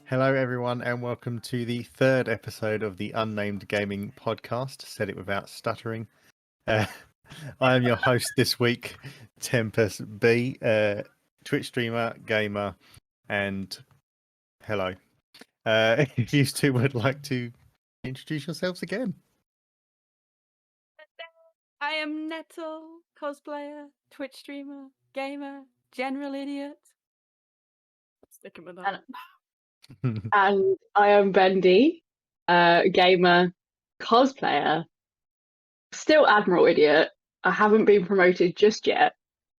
Hello, everyone, and welcome to the third episode of the Unnamed Gaming Podcast. Said it without stuttering. I am your host this week, Tempest B, Twitch streamer, gamer, and hello. If you two would like to introduce yourselves again. I am Nettle, cosplayer, Twitch streamer, gamer, general idiot. Sticking with that. And I am Bendy, gamer, cosplayer, still Admiral idiot. I haven't been promoted just yet,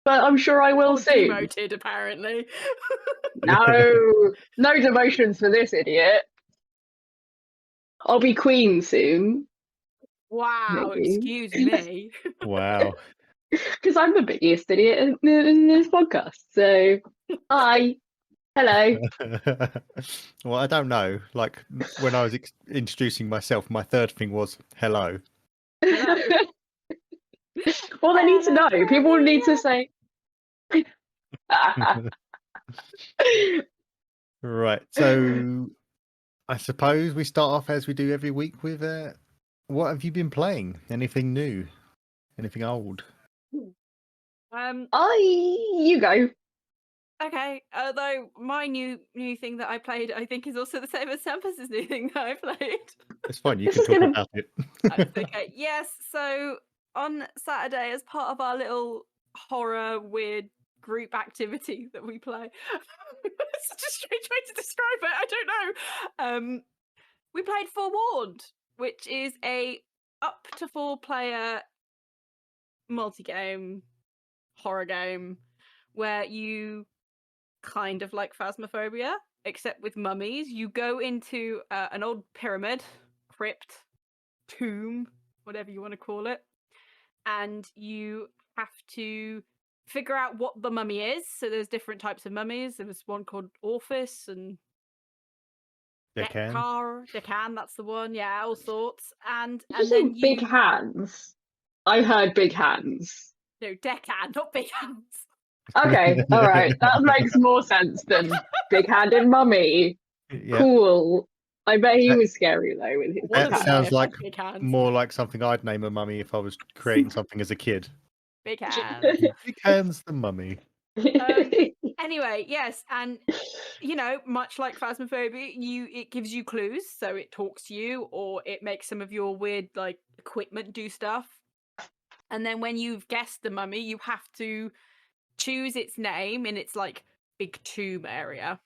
but I'm sure I will soon. Demoted, apparently. No demotions for this idiot. I'll be queen soon. Wow, Maybe. excuse me. Wow. Because I'm the biggest idiot in this podcast. So, hi. Hello. Well, I don't know. Like, when I was introducing myself, my third thing was hello. Hello. Well, they need to know. People need to say. Right. So I suppose we start off as we do every week with what have you been playing? Anything new? Anything old? You go. Okay, although my new thing that I played, I think, is also the same as Tempest's new thing that I played. It's fine. You can talk about it. Okay. Yes. So on Saturday, as part of our little horror weird group activity that we play, it's such a strange way to describe it. I don't know. We played Forewarned, which is a up to 4-player multi-game horror game where you kind of like Phasmophobia, except with mummies. You go into an old pyramid, crypt, tomb, whatever you want to call it, and you have to figure out what the mummy is. So there's different types of mummies. There was one called Orphis and Decan, that's the one. Yeah, all sorts. And then big hands. I heard big hands. No, Decan, not big hands. Okay, all right. That makes more sense than big-handed mummy. Yeah. Cool. I bet he was scary though with his. That sounds like more like something I'd name a mummy if I was creating something as a kid. Big hands. Big hands, the mummy. Anyway, yes, and much like Phasmophobia, it gives you clues, so it talks to you, or it makes some of your weird like equipment do stuff. And then when you've guessed the mummy, you have to choose its name in its like big tomb area.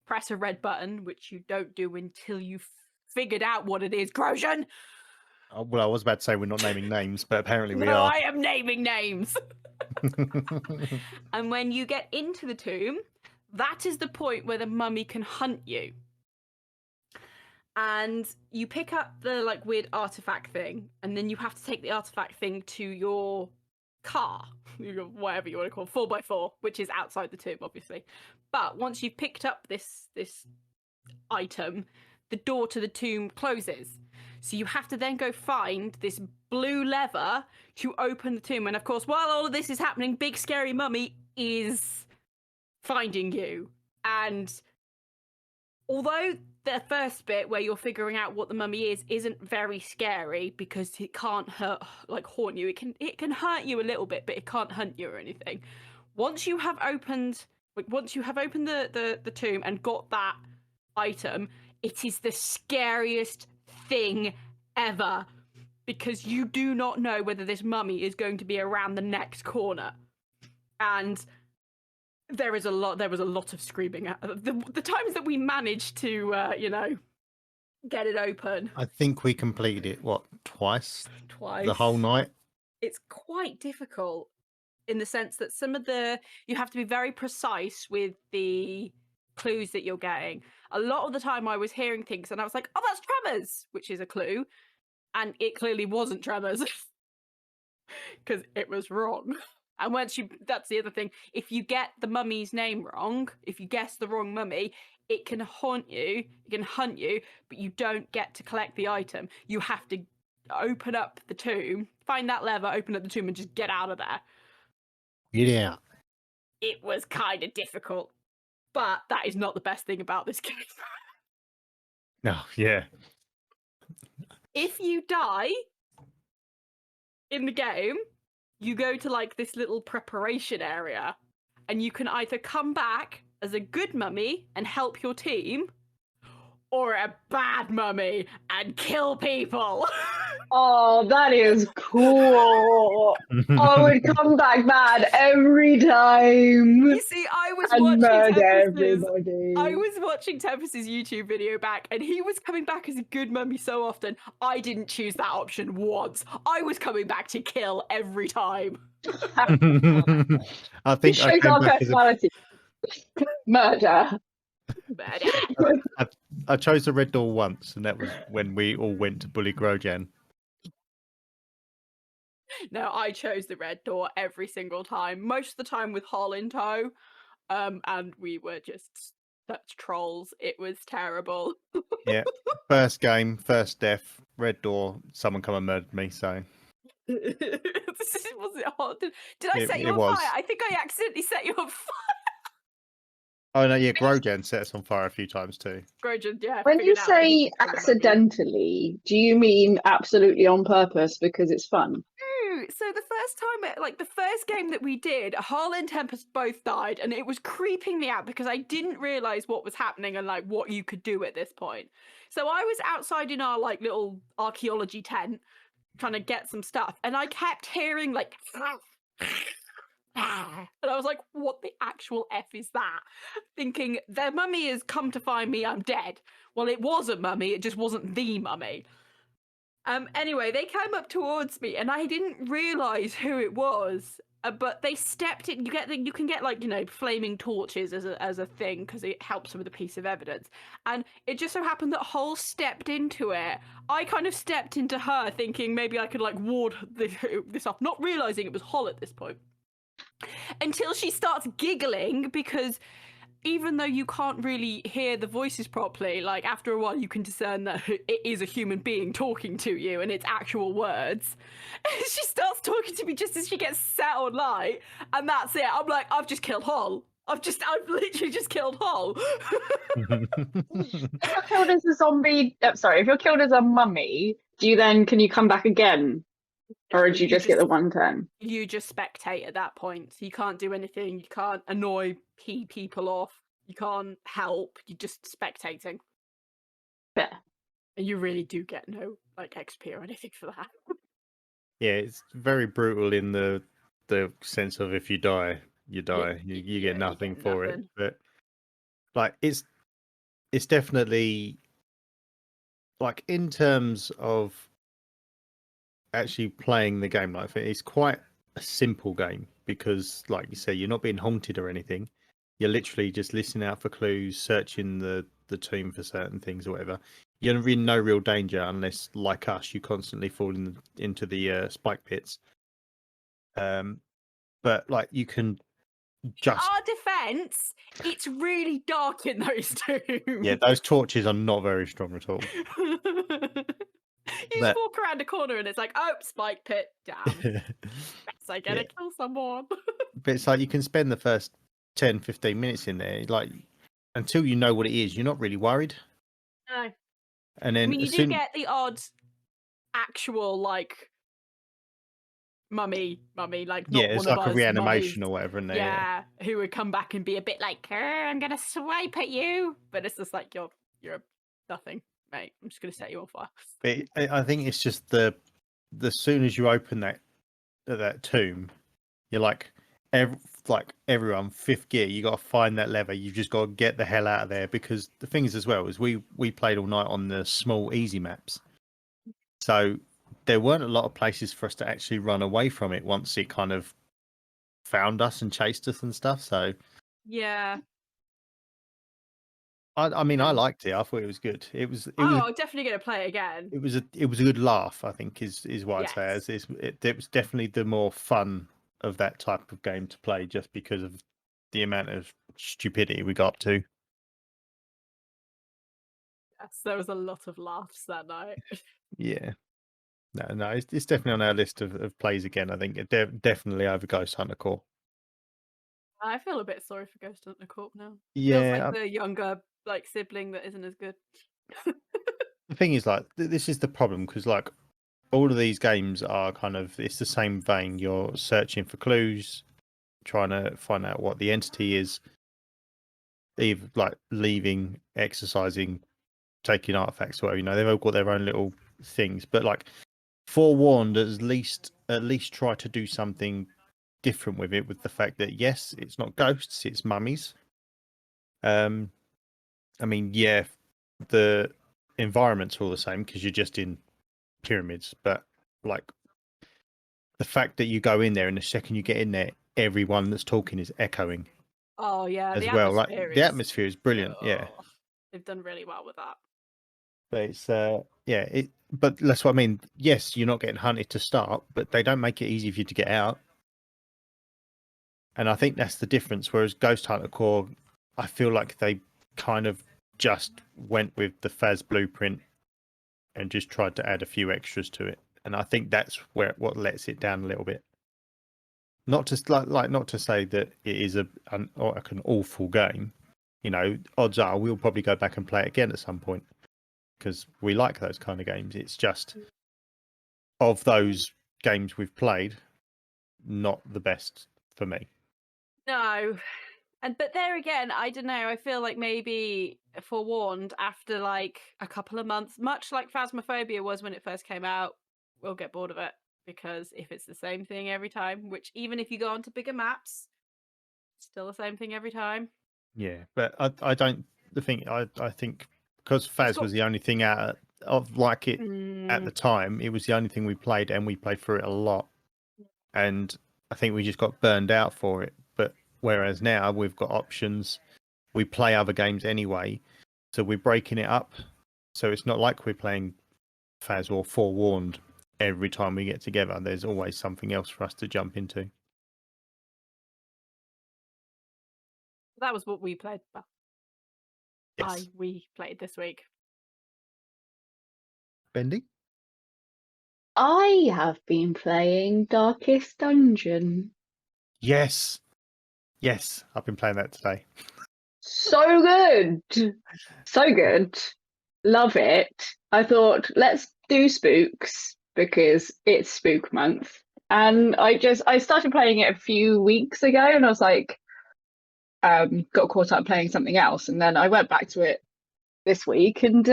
Press a red button, which you don't do until you've figured out what it is. Grosjean! Well, I was about to say we're not naming names, but apparently we are. No, I am naming names! And when you get into the tomb, that is the point where the mummy can hunt you. And you pick up the like weird artifact thing, and then you have to take the artifact thing to your car, whatever you want to call it, 4x4, which is outside the tomb, obviously. But once you've picked up this item, the door to the tomb closes. So you have to then go find this blue lever to open the tomb. And of course, while all of this is happening, big scary mummy is finding you. And although the first bit where you're figuring out what the mummy is isn't very scary because it can't haunt you. It can hurt you a little bit, but it can't hunt you or anything. Once you have opened the tomb and got that item, it is the scariest thing ever because you do not know whether this mummy is going to be around the next corner. And there was a lot of screaming at the times that we managed to get it open. I think we completed it twice the whole night. It's quite difficult in the sense that you have to be very precise with the clues that you're getting. A lot of the time I was hearing things and I was like, oh, that's tremors, which is a clue, and it clearly wasn't tremors because it was wrong. And that's the other thing. If you get the mummy's name wrong, if you guess the wrong mummy, it can haunt you, it can hunt you, but you don't get to collect the item. You have to open up the tomb, find that lever, open up the tomb, and just get out of there. Get out. It was kind of difficult, but that is not the best thing about this game. Oh, yeah. If you die in the game, you go to like this little preparation area, and you can either come back as a good mummy and help your team, or a bad mummy and kill people. Oh, that is cool. I would come back mad every time You see, I was and watching murder Tempest's. everybody. I was watching Tempest's YouTube video back, and he was coming back as a good mummy so often. I didn't choose that option once. I was coming back to kill every time. I This think I shows came our back as a. personality. Murder. I chose the red door once, and that was when we all went to bully Grojan. No, I chose the red door every single time. Most of the time with Hall in tow. And we were just such trolls. It was terrible. Yeah. First game, first death, red door, someone come and murdered me, so. Was it hot? Did I set you It on was. fire? I think I accidentally set you on fire. Oh, no, yeah, Grojan set us on fire a few times too. Grojan, yeah. When you figured out that he say was a mummy. accidentally, do you mean absolutely on purpose because it's fun? So the first time, like the first game that we did, Harl and Tempest both died, and it was creeping me out because I didn't realize what was happening and like what you could do at this point. So I was outside in our like little archaeology tent trying to get some stuff, and I kept hearing like and I was like, what the actual F is that? Thinking their mummy has come to find me, I'm dead. Well, it was a mummy, it just wasn't the mummy. Anyway, they came up towards me, and I didn't realize who it was. But they stepped in. You can get like flaming torches as a thing because it helps with a piece of evidence. And it just so happened that Hole stepped into it. I kind of stepped into her, thinking maybe I could like ward this off, not realizing it was Hole at this point. Until she starts giggling because even though you can't really hear the voices properly, like after a while you can discern that it is a human being talking to you and it's actual words. She starts talking to me just as she gets set on light, and that's it. I'm like, I've just killed Hol. I've literally just killed Hol. If you're killed as a zombie, if you're killed as a mummy, can you come back again? Or do you just get the one turn? You just spectate at that point. So you can't do anything. You can't annoy people off. You can't help. You're just spectating. Fair. And you really do get no like XP or anything for that. Yeah, it's very brutal in the sense of if you die, you die. You get nothing for it. But like it's definitely like in terms of actually playing the game, like it's quite a simple game because, like you say, you're not being haunted or anything. You're literally just listening out for clues, searching the tomb for certain things or whatever. You're in no real danger unless, like us, you constantly fall into the spike pits. But like you can just. In our defense, it's really dark in those tombs. Yeah, those torches are not very strong at all. You just walk around a corner and it's like, oh, spike pit, damn. Guess I gotta kill someone. But it's like you can spend the first 10, 15 minutes in there, like until you know what it is, you're not really worried. No. And then I mean, you do get the odd actual like mummy, like not it's one like of a us reanimation mummies, or whatever in there. Yeah, who would come back and be a bit like, I'm gonna swipe at you, but it's just like you're nothing, mate. I'm just gonna set you on fire. But I think it's just the soon as you open that tomb, you're like everyone fifth gear. You got to find that lever. You've just got to get the hell out of there because the thing is as well is we played all night on the small easy maps, so there weren't a lot of places for us to actually run away from it once it kind of found us and chased us and stuff. So yeah. I mean, I liked it. I thought it was good. It was. I'm definitely gonna play it again. It was a good laugh. I think is what I'd say. It was definitely the more fun of that type of game to play, just because of the amount of stupidity we got up to. Yes, there was a lot of laughs that night. Yeah. No, it's definitely on our list of plays again. I think it definitely over Ghost Hunter Corp. I feel a bit sorry for Ghost Hunter Corp now. Yeah, Feels like the younger like sibling that isn't as good. The thing is, like, this is the problem because, like, all of these games are kind of it's the same vein. You're searching for clues, trying to find out what the entity is, either like leaving, exercising, taking artifacts, or whatever. You know, they've all got their own little things. But like, Forewarned, at least try to do something different with it. With the fact that yes, it's not ghosts, it's mummies. I mean, yeah, the environment's all the same because you're just in pyramids, but like the fact that you go in there and the second you get in there, everyone that's talking is echoing Oh yeah, as the well. Like atmosphere the is. atmosphere is brilliant. Yeah, Oh, they've done really well with that. but it's yeah. But that's what I mean. Yes, you're not getting hunted to start, but they don't make it easy for you to get out. And I think that's the difference. Whereas Ghost Hunter Core, I feel like they kind of just went with the Faz blueprint and just tried to add a few extras to it. And I think that's where what lets it down a little bit. Not to like not to say that it is an awful game. You know, odds are we'll probably go back and play it again at some point because we like those kind of games. It's just of those games we've played, not the best for me. No. But there again, I don't know. I feel like maybe Forewarned after like a couple of months, much like Phasmophobia was when it first came out, we'll get bored of it because if it's the same thing every time, which even if you go onto bigger maps, it's still the same thing every time. Yeah, but I don't. The thing I think because Faz got- was the only thing out of like it at the time. It was the only thing we played, and we played through it a lot. And I think we just got burned out for it. But whereas now we've got options, we play other games anyway, so we're breaking it up. So it's not like we're playing Faz or Forewarned every time we get together. There's always something else for us to jump into. That was what we played. Well, Yes, we played this week. Bendy. I have been playing Darkest Dungeon. Yes, I've been playing that today. So good. So good. Love it. I thought, let's do spooks because it's spook month. And I started playing it a few weeks ago and I was like, got caught up playing something else. And then I went back to it this week and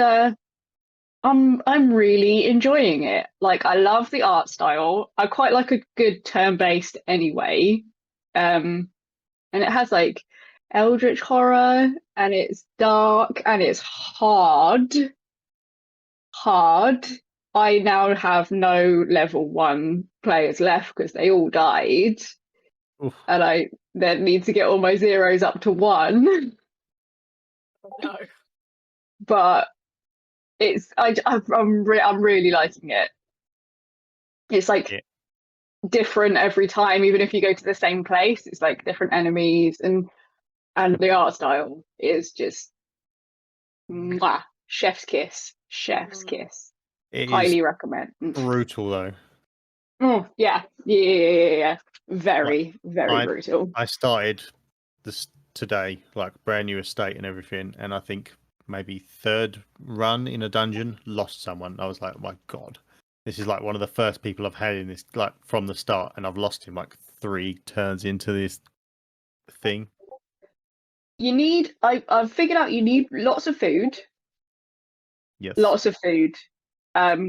I'm really enjoying it. Like I love the art style. I quite like a good turn-based anyway. And it has like eldritch horror and it's dark and it's hard. I now have no level 1 players left because they all died. Oof. And I then need to get all my zeros up to 1. No. But I'm really liking it. It's like different every time, even if you go to the same place, it's like different enemies and the art style is just mwah, chef's kiss. It Highly is recommend. brutal though. Oh yeah. Very brutal. I started this today, like brand new estate and everything, and I think maybe third run in a dungeon, lost someone. I was like, oh my God, this is like one of the first people I've had in this, like from the start, and I've lost him like 3 turns into this thing. I've figured out you need lots of food. Yes. Lots of food,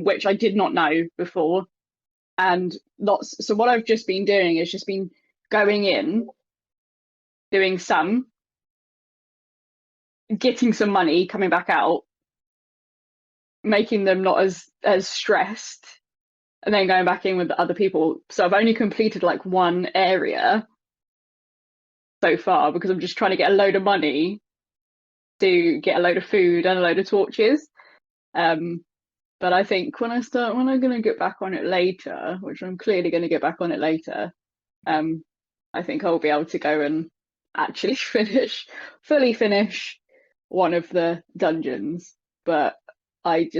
which I did not know before. And so what I've just been doing is just been going in, doing some, getting some money, coming back out, making them not as stressed, and then going back in with the other people. So I've only completed like one area so far because I'm just trying to get a load of money to get a load of food and a load of torches. But I think when I'm going to get back on it later, which I'm clearly going to get back on it later, I think I'll be able to go and actually fully finish one of the dungeons. But I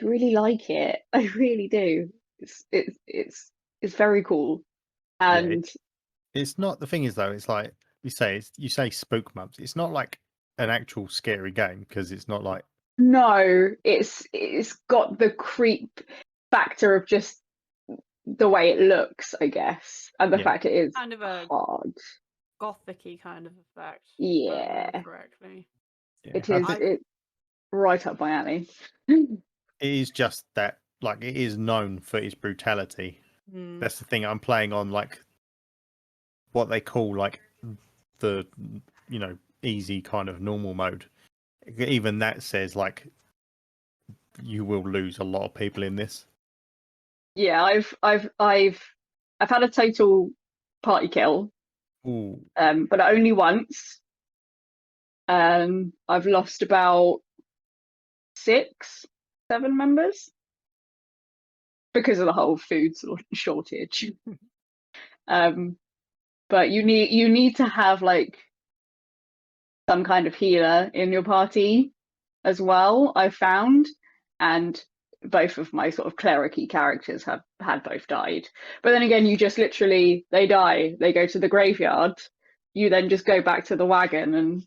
really like it. I really do. It's very cool. And it's not, the thing is though, it's like you say spook months. It's not like an actual scary game because it's not like No, it's got the creep factor of just the way it looks, I guess, and the Yeah. fact it is Kind of a hard. gothic-y kind of effect. If I Yeah, remember correctly. Yeah, it I is. think It's right up my alley. it is just that, like, it is known for its brutality. Hmm. That's the thing. I'm playing on like what they call like the easy kind of normal mode. Even that says like you will lose a lot of people in this. Yeah, I've had a total party kill, Ooh, but only once. I've lost about 6, 7 members because of the whole food shortage. But you need to have like some kind of healer in your party as well, I've found, and both of my sort of clericy characters have had both died. But then again, you just literally, they die, they go to the graveyard, you then just go back to the wagon and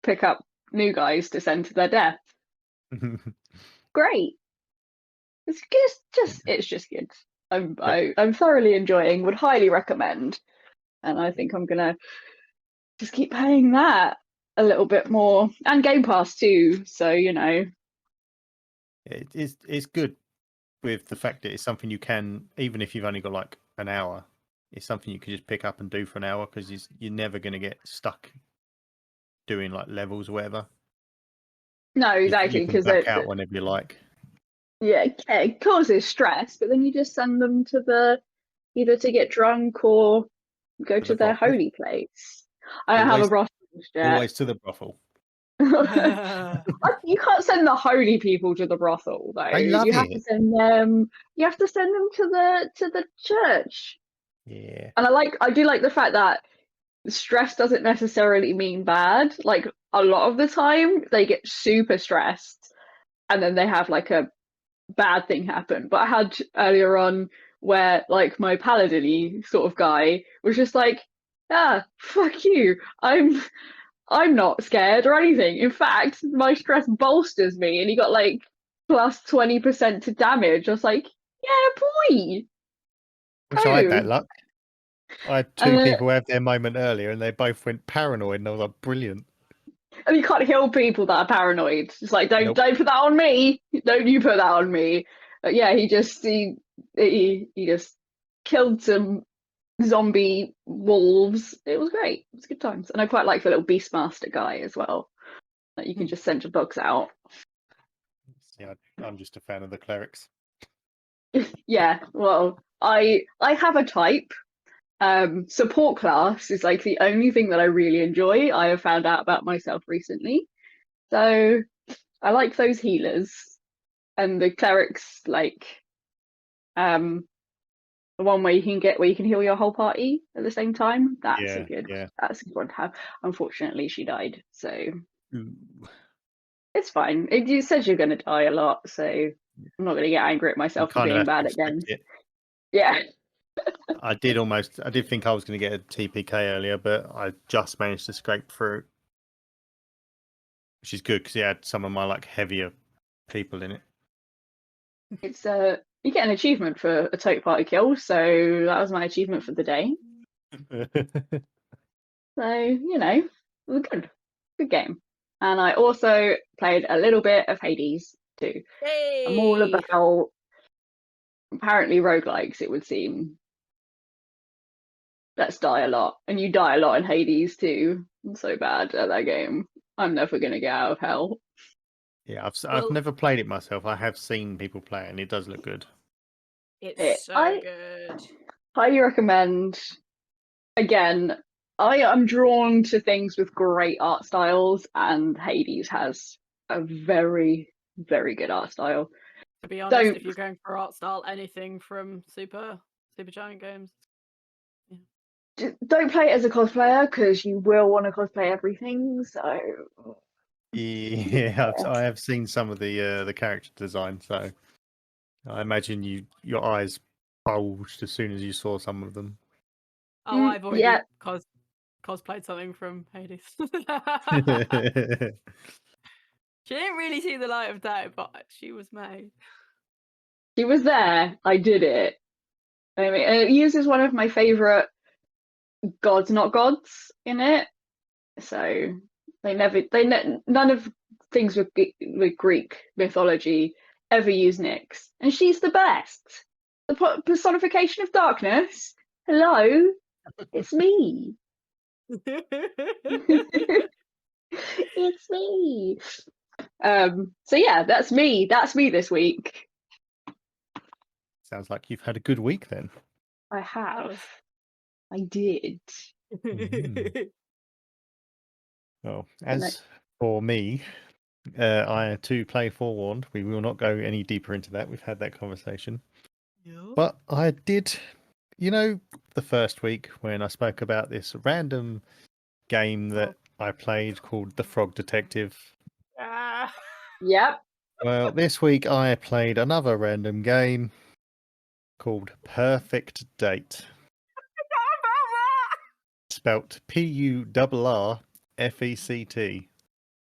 pick up new guys to send to their death. Great. It's just good. I'm thoroughly enjoying, would highly recommend, and I think I'm gonna just keep paying that a little bit more, and Game Pass too. So it's good with the fact that it's something you can, even if you've only got like an hour, it's something you can just pick up and do for an hour because you're never going to get stuck doing like levels or whatever. no, You exactly, can because back out whenever you like. yeah, it causes stress, but then you just send them to either to get drunk or go To to the their brothel. holy place. I don't have a Always, brothel just yet. always to the brothel. You can't send the holy people to the brothel though. I love You have to it. send them. You have to send them to the church. Yeah. And I do like the fact that stress doesn't necessarily mean bad. Like a lot of the time, they get super stressed, and then they have like a bad thing happen. But I had earlier on where like my paladin sort of guy was just like, fuck you. I'm not scared or anything. In fact, my stress bolsters me, and he got like plus 20% to damage. I was like, yeah, boy. Wish I had that Oh. luck. I had And two then, people have their moment earlier and they both went paranoid and I was like, brilliant. and you can't heal people that are paranoid. It's like, don't Nope. put that on me. Don't you put that on me. But yeah, he just killed some zombie wolves. It was great. It was good times. And I quite like the little Beastmaster guy as well. That you can just send your bugs out. Yeah, I'm just a fan of the clerics. Yeah, well, I have a type. Support class is like the only thing that I really enjoy. I have found out about myself recently. So I like those healers, and the clerics like the one where you can heal your whole party at the same time. That's a good one to have. Unfortunately, she died, so Ooh. it's fine. It says you're going to die a lot, so I'm not going to get angry at You myself for kind of being have to bad expect again. it. Yeah. I did think I was going to get a TPK earlier, but I just managed to scrape through, which is good because it had some of my like heavier people in it. It's you get an achievement for a tote party kill, so that was my achievement for the day. So it was good game. And I also played a little bit of Hades too. Hey! I'm all about apparently roguelikes, it would seem. Let's die a lot, and you die a lot in Hades too. I'm so bad at that game. I'm never gonna get out of hell. Yeah, I've never played it myself. I have seen people play it, and it does look good. It's so good. Highly recommend. Again, I am drawn to things with great art styles, and Hades has a very, very good art style. To be honest, if you're going for art style, anything from Super Giant games. Yeah. Don't play it as a cosplayer because you will want to cosplay everything. So Yeah, I have seen some of the character design, so I imagine your eyes bulged as soon as you saw some of them. Oh, I've already cosplayed something from Hades. She didn't really see the light of day, but she was made. She was there. I did it. I mean, it uses one of my favorite gods, not gods, in it. So none of things with Greek mythology ever use Nyx, and she's the best. The personification of darkness. Hello, it's me. It's me. So yeah, that's me. That's me this week. Sounds like you've had a good week then. I have. I did. Well, as for me, I too play Forewarned. We will not go any deeper into that. We've had that conversation. Yeah. But I did, the first week when I spoke about this random game that I played called The Frog Detective. Yep. Well, this week I played another random game called Perfect Date. Spelt PURRFECT.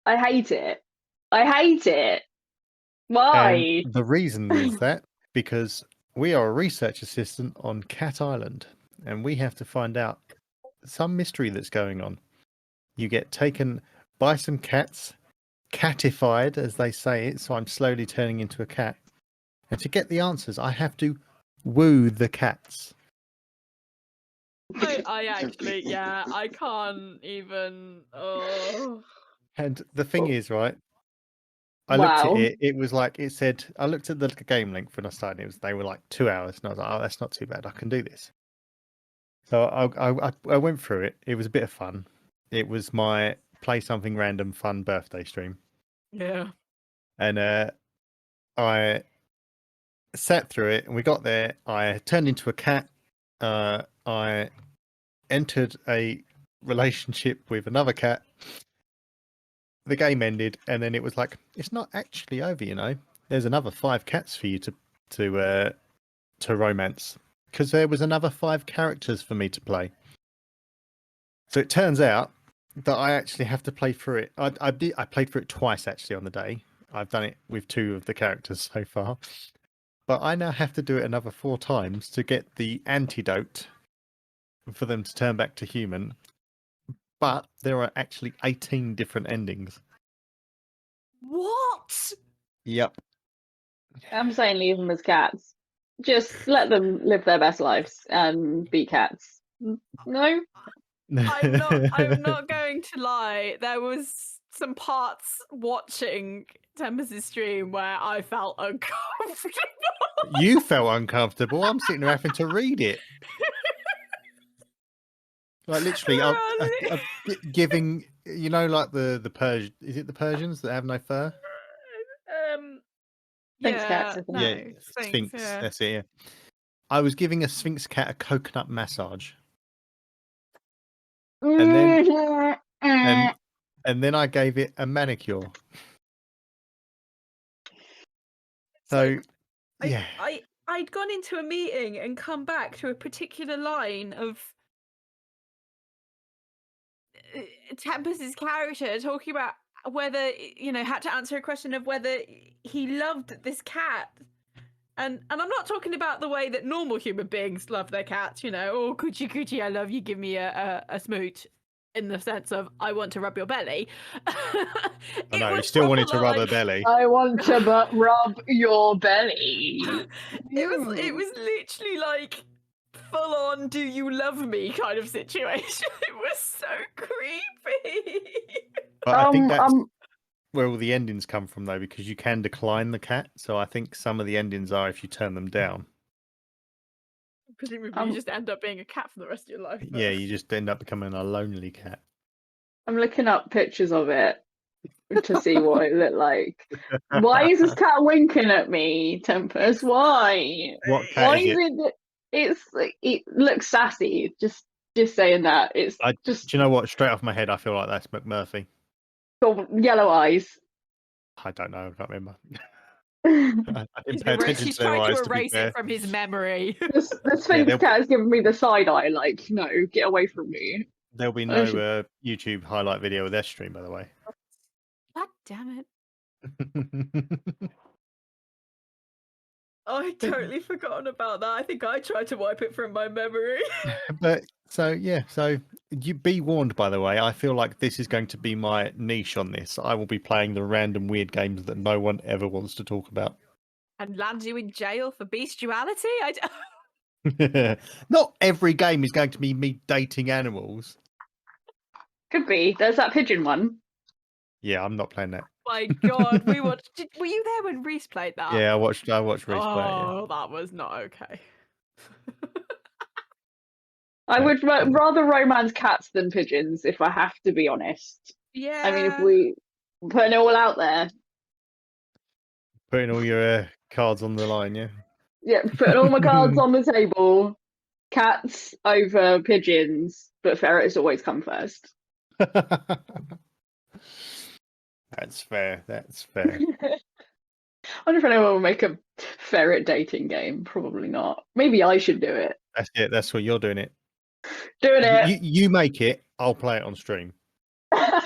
I hate it. I hate it. Why? And the reason is that because we are a research assistant on Cat Island and we have to find out some mystery that's going on. You get taken by some cats, catified as they say it, so I'm slowly turning into a cat. And to get the answers, I have to woo the cats. I actually, yeah, I can't even. Oh. And the thing is, right, I looked at it, it was like, it said, I looked at the game link when I started, they were like 2 hours, and I was like, oh, that's not too bad, I can do this. So I went through it, it was a bit of fun. It was my play something random fun birthday stream. Yeah. And I sat through it, and we got there, I turned into a cat, I entered a relationship with another cat. The game ended, and then it was like, it's not actually over, There's another 5 cats for you to romance, because there was another 5 characters for me to play. So it turns out that I actually have to play through it. I played through it twice actually on the day. I've done it with 2 of the characters so far, but I now have to do it another 4 times to get the antidote for them to turn back to human. But there are actually 18 different endings. What? Yep. I'm saying leave them as cats. Just let them live their best lives and be cats. No? I'm not going to lie. There was some parts watching Tempest's stream where I felt uncomfortable. You felt uncomfortable. I'm sitting there having to read it. Like literally, I'm giving, like the Persian. Is it the Persians that have no fur? Sphinx cats, isn't no, Yeah, Sphinx. Yeah. That's it. Yeah. I was giving a Sphinx cat a coconut massage, and then I gave it a manicure. So, yeah, I'd gone into a meeting and come back to a particular line of Tempest's character talking about whether had to answer a question of whether he loved this cat. And I'm not talking about the way that normal human beings love their cats, oh, coochie coochie, I love you, give me a smooch, in the sense of, I want to rub your belly. I know, you still wanted to rub her belly. I want to rub your belly. It was literally like, full on, do you love me kind of situation. It was so creepy. But I think that's where all the endings come from, though, because you can decline the cat. So I think some of the endings are if you turn them down. Presumably, you just end up being a cat for the rest of your life. Yeah, you just end up becoming a lonely cat. I'm looking up pictures of it to see what it looked like. Why is this cat winking at me, Tempest? Why? What cat Why is it? It looks sassy. Just saying that. Do you know what? Straight off my head, I feel like that's McMurphy. Yellow eyes. I don't know. I can't remember. I didn't pay attention He's to their trying eyes, to erase it from his memory. The Sphinx cat is giving me the side eye, like, no, get away from me. There'll be no YouTube highlight video of their stream, by the way. God damn it. I totally forgotten about that. I think I tried to wipe it from my memory. But so you be warned, by the way. I feel like this is going to be my niche on this. I will be playing the random weird games that no one ever wants to talk about. And land you in jail for bestiality? Not every game is going to be me dating animals. Could be. There's that pigeon one. Yeah, I'm not playing that. My God, we watched. Were you there when Reese played that? Yeah, I watched Reese play it. Oh, that was not okay. I would rather romance cats than pigeons, if I have to be honest. Yeah. I mean, if we putting it all out there, Putting all your cards on the line, yeah. yeah, putting all my cards on the table. Cats over pigeons, but ferrets always come first. That's fair. That's fair. I wonder if anyone will make a ferret dating game. Probably not. Maybe I should do it. That's it. That's what you're doing it. Doing it. You make it. I'll play it on stream. I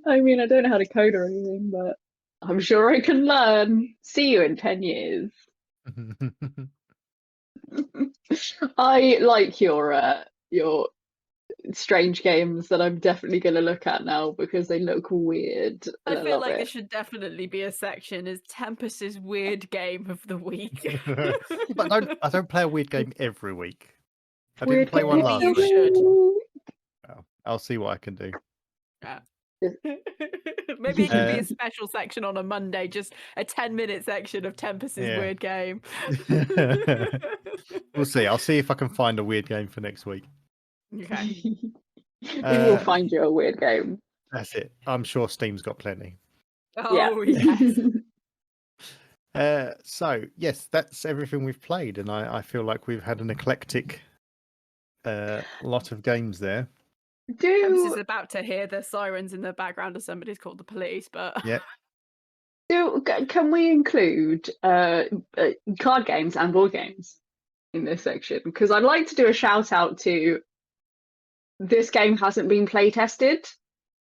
mean, I don't know how to code or anything, but I'm sure I can learn. See you in 10 years. I like your strange games that I'm definitely going to look at now because they look weird. I And feel love like it. there should definitely be a section as Tempest's weird game of the week. But I don't play a weird game every week. I Weird didn't play one game last you week. should. Well, I'll see what I can do. Maybe it could be a special section on a Monday, just a 10-minute section of Tempest's weird game. We'll see. I'll see if I can find a weird game for next week. Okay. We will find you a weird game. That's it. I'm sure Steam's got plenty. Oh, yes. So, yes, that's everything we've played. And I feel like we've had an eclectic lot of games there. Tempest is about to hear the sirens in the background as somebody's called the police, but... Yeah. Can we include card games and board games in this section? Because I'd like to do a shout out to this game hasn't been play tested.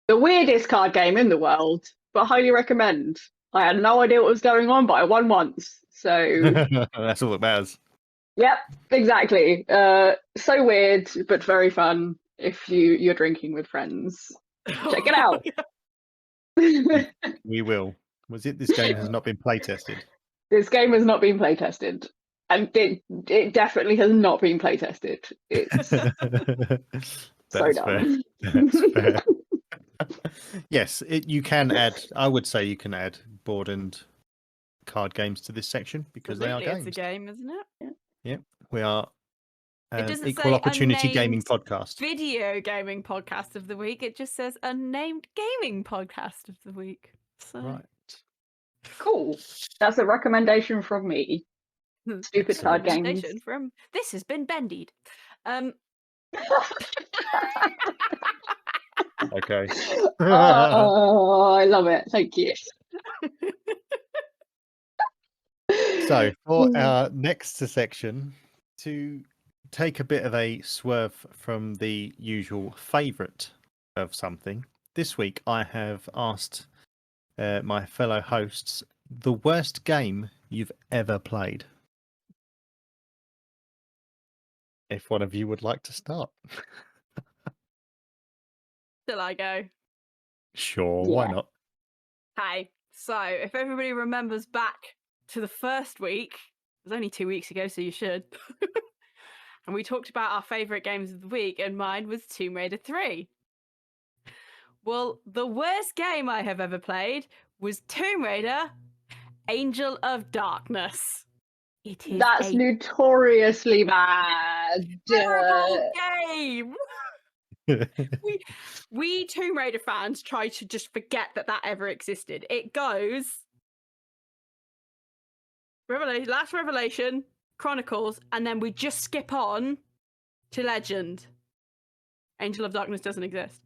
The weirdest card game in the world, but highly recommend. I had no idea what was going on, but I won once. So that's all that matters. Yep, exactly. So weird, but very fun if you're drinking with friends. Check it out. We will. Was it this game has not been play tested? This game has not been play tested. And it definitely has not been play tested. It's so dumb. That's fair. Yes, you can add. I would say you can add board and card games to this section because they are games. It's a game, isn't it? Yeah, we are an doesn't equal say opportunity gaming unnamed podcast. Video gaming podcast of the week. It just says unnamed gaming podcast of the week. So. Right. Cool. That's a recommendation from me. Stupid card games. From this has been Bendy. Okay. Oh, I love it. Thank you. So for our next section, to take a bit of a swerve from the usual favourite of something, this week I have asked my fellow hosts the worst game you've ever played. If one of you would like to start. Shall I go? Sure, why not? Hi. So, if everybody remembers back to the first week, it was only 2 weeks ago, so you should. And we talked about our favourite games of the week, and mine was Tomb Raider 3. Well, the worst game I have ever played was Tomb Raider Angel of Darkness. It is That's notoriously bad. Terrible game. we Tomb Raider fans try to just forget that ever existed. It goes Last Revelation, Chronicles, and then we just skip on to Legend. Angel of Darkness doesn't exist.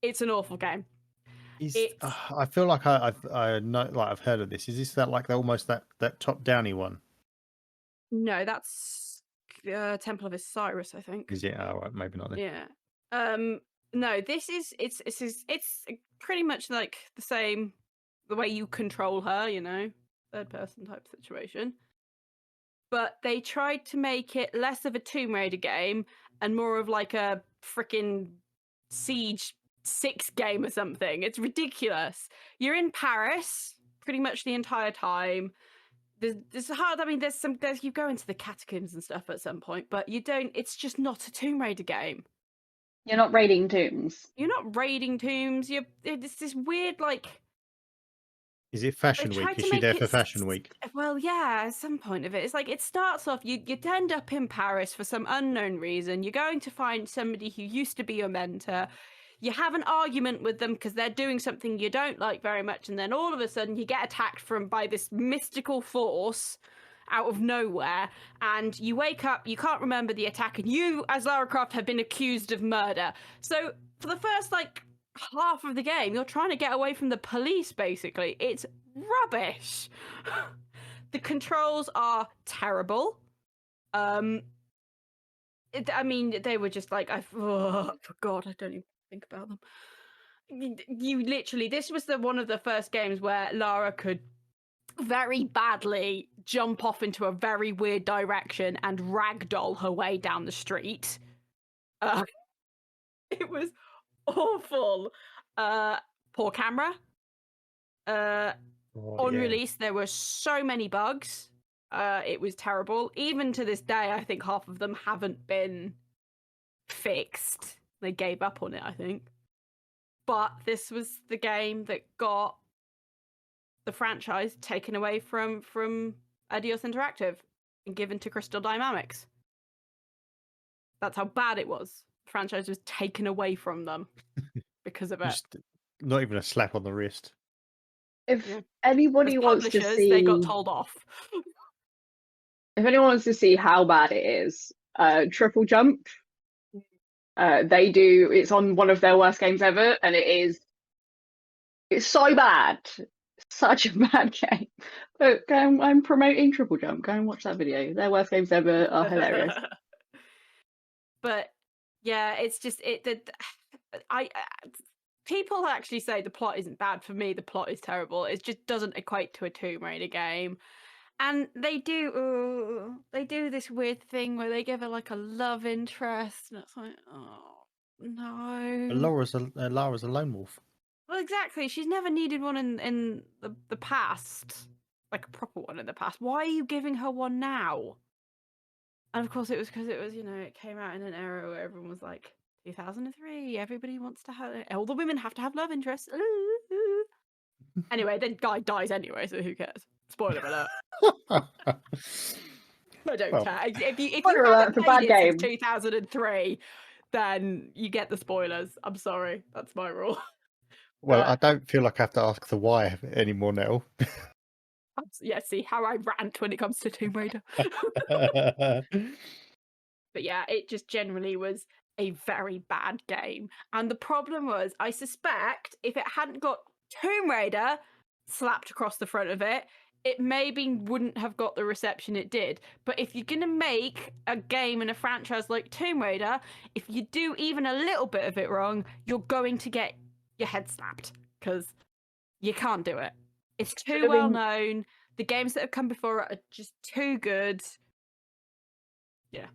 It's an awful game. I feel like I know, like I've heard of this. Is this almost that top downy one? No, that's Temple of Osiris, I think. Is it? Oh, right, maybe not then. Yeah. No, this is it's pretty much like the same the way you control her, third person type situation. But they tried to make it less of a Tomb Raider game and more of like a freaking Siege 6 game or something. It's ridiculous. You're in Paris pretty much the entire time. There's hard. I mean, you go into the catacombs and stuff at some point, but you don't. It's just not a Tomb Raider game. You're not raiding tombs. You're not raiding tombs. It's this weird like. Is it Fashion They Week? tried Is to she make there it for Fashion Week? Well, yeah, at some point of it. It's like it starts off, you end up in Paris for some unknown reason. You're going to find somebody who used to be your mentor. You have an argument with them because they're doing something you don't like very much, and then all of a sudden you get attacked by this mystical force out of nowhere, and you wake up, you can't remember the attack, and you, as Lara Croft, have been accused of murder. So for the first half of the game, you're trying to get away from the police, basically. It's rubbish. The controls are terrible. I mean, they were just like, God, I don't even think about them. You literally, this was one of the first games where Lara could very badly jump off into a very weird direction and ragdoll her way down the street. It was awful. Poor camera. On release, there were so many bugs. It was terrible. Even to this day, I think half of them haven't been fixed. They gave up on it, I think. But this was the game that got the franchise taken away from Eidos Interactive and given to Crystal Dynamics. That's how bad it was. The franchise was taken away from them because of it. Not even a slap on the wrist. If anybody wants to see, they got told off. If anyone wants to see how bad it is, Triple Jump. It's on one of their worst games ever, and it's so bad. Such a bad game. But I'm promoting Triple Jump. Go and watch that video. Their worst games ever are hilarious. But yeah, it's just people actually say the plot isn't bad. For me, the plot is terrible. It just doesn't equate to a Tomb Raider game. And they do this weird thing where they give her like a love interest, and it's like, oh no. Lara's a lone wolf. Well, exactly. She's never needed one in the past, like a proper one in the past. Why are you giving her one now? And of course, it was because it came out in an era where everyone was like, 2003, everybody wants to have, all the women have to have love interests. Anyway, then guy dies anyway, so who cares? Spoiler alert. I don't care. If you haven't played it since 2003, then you get the spoilers. I'm sorry, that's my rule. Well, I don't feel like I have to ask the why anymore now. Yeah, see how I rant when it comes to Tomb Raider. But yeah, it just generally was a very bad game. And the problem was, I suspect if it hadn't got Tomb Raider slapped across the front of it, it maybe wouldn't have got the reception it did. But if you're going to make a game and a franchise like Tomb Raider, if you do even a little bit of it wrong, you're going to get your head slapped because you can't do it. It's too well known. The games that have come before it are just too good. Yeah.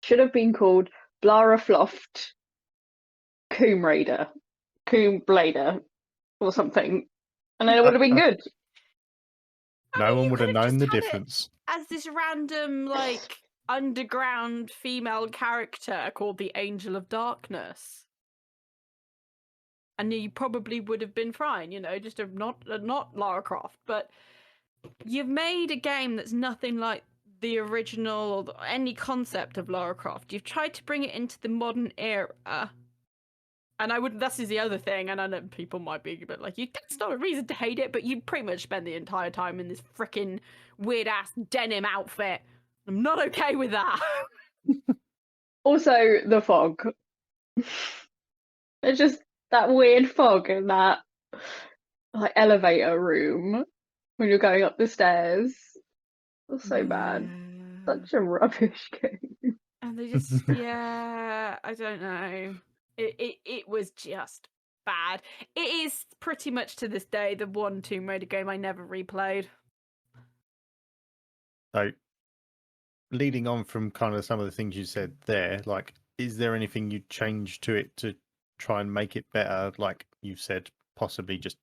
Should have been called Blara Floft Coomb Raider, Coomb Blader, or something. And then it would have been good. No one would have known the difference. As this random, underground female character called the Angel of Darkness. And you probably would have been fine, just not Lara Croft. But you've made a game that's nothing like the original or any concept of Lara Croft. You've tried to bring it into the modern era. And this is the other thing, and I know people might be a bit like, that's not a reason to hate it, but you pretty much spend the entire time in this freaking weird-ass denim outfit. I'm not okay with that. Also, the fog. It's just that weird fog in that elevator room when you're going up the stairs. It's so bad. Such a rubbish game. And they just, I don't know. It was just bad. It is pretty much to this day the one Tomb Raider game I never replayed. So, leading on from kind of some of the things you said there, like, is there anything you'd change to it to try and make it better? Like you said, possibly just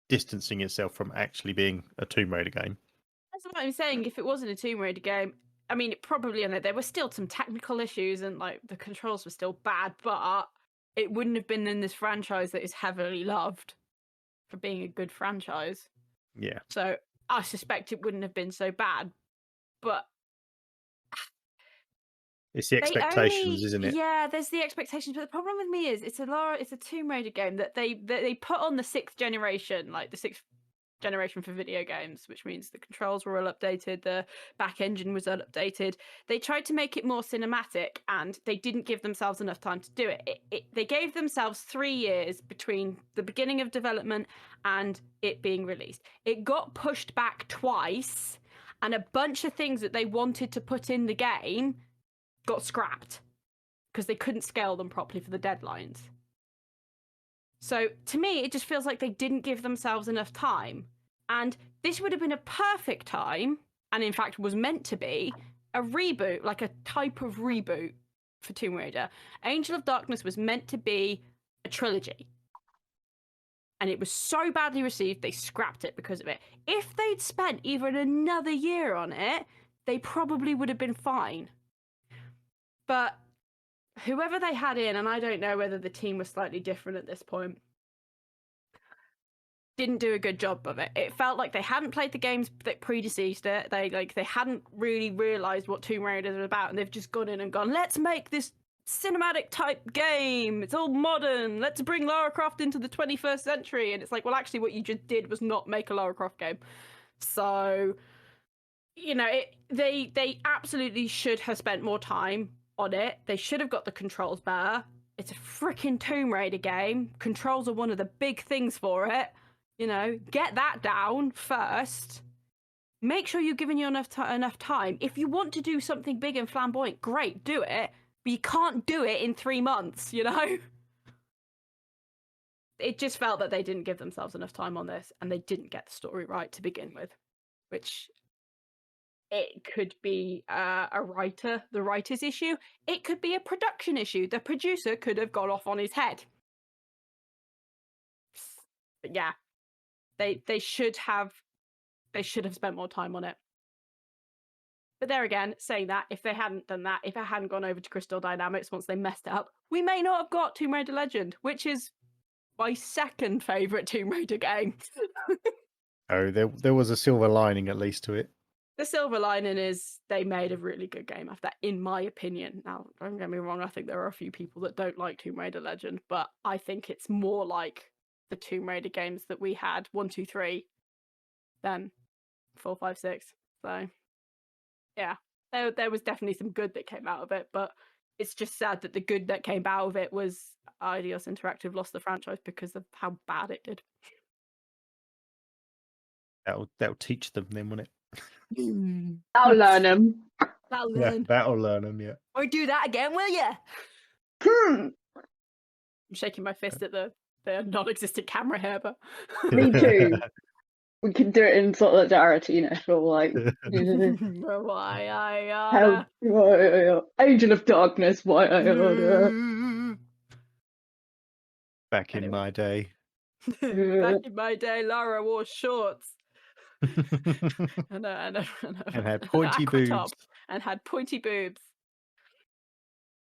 distancing itself from actually being a Tomb Raider game. That's what I'm saying. If it wasn't a Tomb Raider game, I mean, probably, there were still some technical issues and like the controls were still bad, but it wouldn't have been in this franchise that is heavily loved for being a good franchise. Yeah. So I suspect it wouldn't have been so bad, but it's the expectations, isn't it? Yeah, there's the expectations. But the problem with me is it's a Tomb Raider game that they put on the 6th generation, like the 6th generation for video games, which means the controls were all updated, the back engine was all updated. They tried to make it more cinematic, and they didn't give themselves enough time to do it. They gave themselves 3 years between the beginning of development and it being released. It got pushed back twice, and a bunch of things that they wanted to put in the game got scrapped because they couldn't scale them properly for the deadlines. So to me, it just feels like they didn't give themselves enough time. And this would have been a perfect time, and in fact was meant to be, a reboot, like a type of reboot for Tomb Raider. Angel of Darkness was meant to be a trilogy. And it was so badly received, they scrapped it because of it. If they'd spent even another year on it, they probably would have been fine. But whoever they had in, and I don't know whether the team was slightly different at this point, didn't do a good job of it. It felt like they hadn't played the games that predeceased it. They hadn't really realised what Tomb Raider was about, and they've just gone in and gone, let's make this cinematic type game. It's all modern. Let's bring Lara Croft into the 21st century. And it's like, well, actually, what you just did was not make a Lara Croft game. So, they absolutely should have spent more time on it. They should have got the controls better. It's a freaking Tomb Raider game. Controls are one of the big things for it. Get that down first. Make sure you're giving you enough time. If you want to do something big and flamboyant, great, do it. But you can't do it in 3 months, It just felt that they didn't give themselves enough time on this, and they didn't get the story right to begin with, which it could be the writer's issue. It could be a production issue. The producer could have gone off on his head. But yeah, they should have spent more time on it. But there again, saying that, if they hadn't done that, if it hadn't gone over to Crystal Dynamics once they messed it up, we may not have got Tomb Raider Legend, which is my second favourite Tomb Raider game. Oh, there was a silver lining at least to it. The silver lining is they made a really good game after that, in my opinion. Now, don't get me wrong, I think there are a few people that don't like Tomb Raider Legend, but I think it's more like the Tomb Raider games that we had, 1, 2, 3, than 4, 5, 6. So, yeah, there was definitely some good that came out of it, but it's just sad that the good that came out of it was Eidos Interactive lost the franchise because of how bad it did. That'll teach them then, won't it? I'll learn them. That'll Yeah, learn. that'll learn them, yeah. Or do that again, will ya? Hmm. I'm shaking my fist at the non-existent camera here, but Me too. We can do it in solidarity, for like why Angel of Darkness. Why Back in my day. Back in my day, Lara wore shorts and had pointy boobs. Top and had pointy boobs.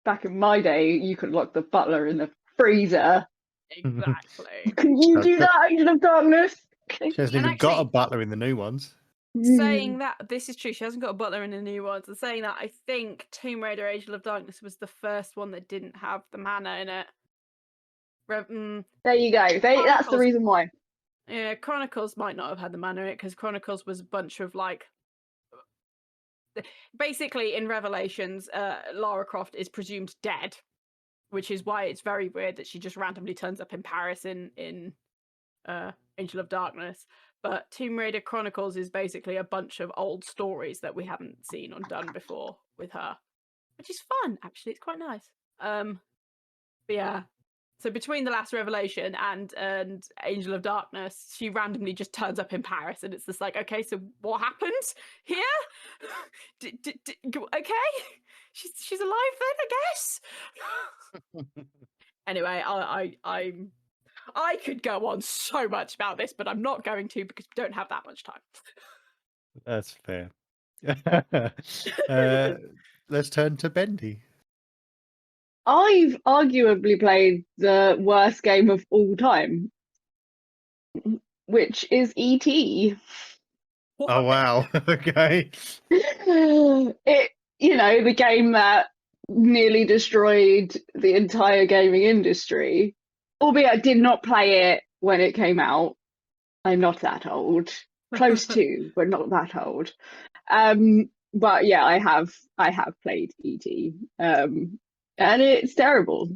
Back in my day, you could lock the butler in the freezer. Exactly. Can you do that, Angel of Darkness? She hasn't even got a butler in the new ones. Saying that, this is true, she hasn't got a butler in the new ones. And saying that, I think Tomb Raider Angel of Darkness was the first one that didn't have the mana in it. There you go. That's the reason why. Yeah, Chronicles might not have had the mana in it because Chronicles was a bunch of like. Basically, in Revelations, Lara Croft is presumed dead, which is why it's very weird that she just randomly turns up in Paris in Angel of Darkness. But Tomb Raider Chronicles is basically a bunch of old stories that we haven't seen or done before with her, which is fun. Actually, it's quite nice. But yeah, So between The Last Revelation and Angel of Darkness, she randomly just turns up in Paris, and it's just like, okay, so what happened here? Okay, she's alive then, I guess. Anyway, I could go on so much about this, but I'm not going to because we don't have that much time. That's fair. Let's turn to Bendy. I've arguably played the worst game of all time, which is E.T. Oh wow. Okay. It, the game that nearly destroyed the entire gaming industry. Albeit I did not play it when it came out. I'm not that old. Close to, but not that old. But yeah, I have played E.T. And it's terrible.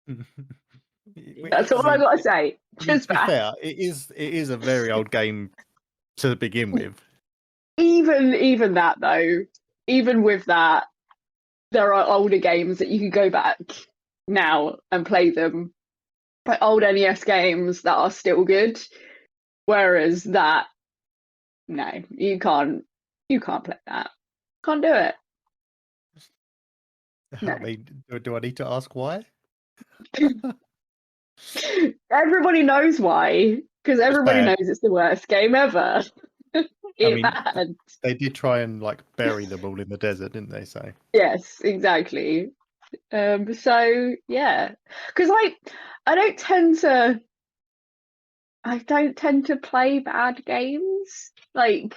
That's all I got to say. Just to be that. fair, it is a very old game to begin with. Even that though, even with that, there are older games that you can go back now and play them. But old NES games that are still good. Whereas that, no, you can't play that. Can't do it. No. I mean, do I need to ask why? Everybody knows why, because everybody knows it's the worst game ever. They did try and like bury them all in the desert, didn't they? So yes, exactly. So yeah, because I don't tend to play bad games like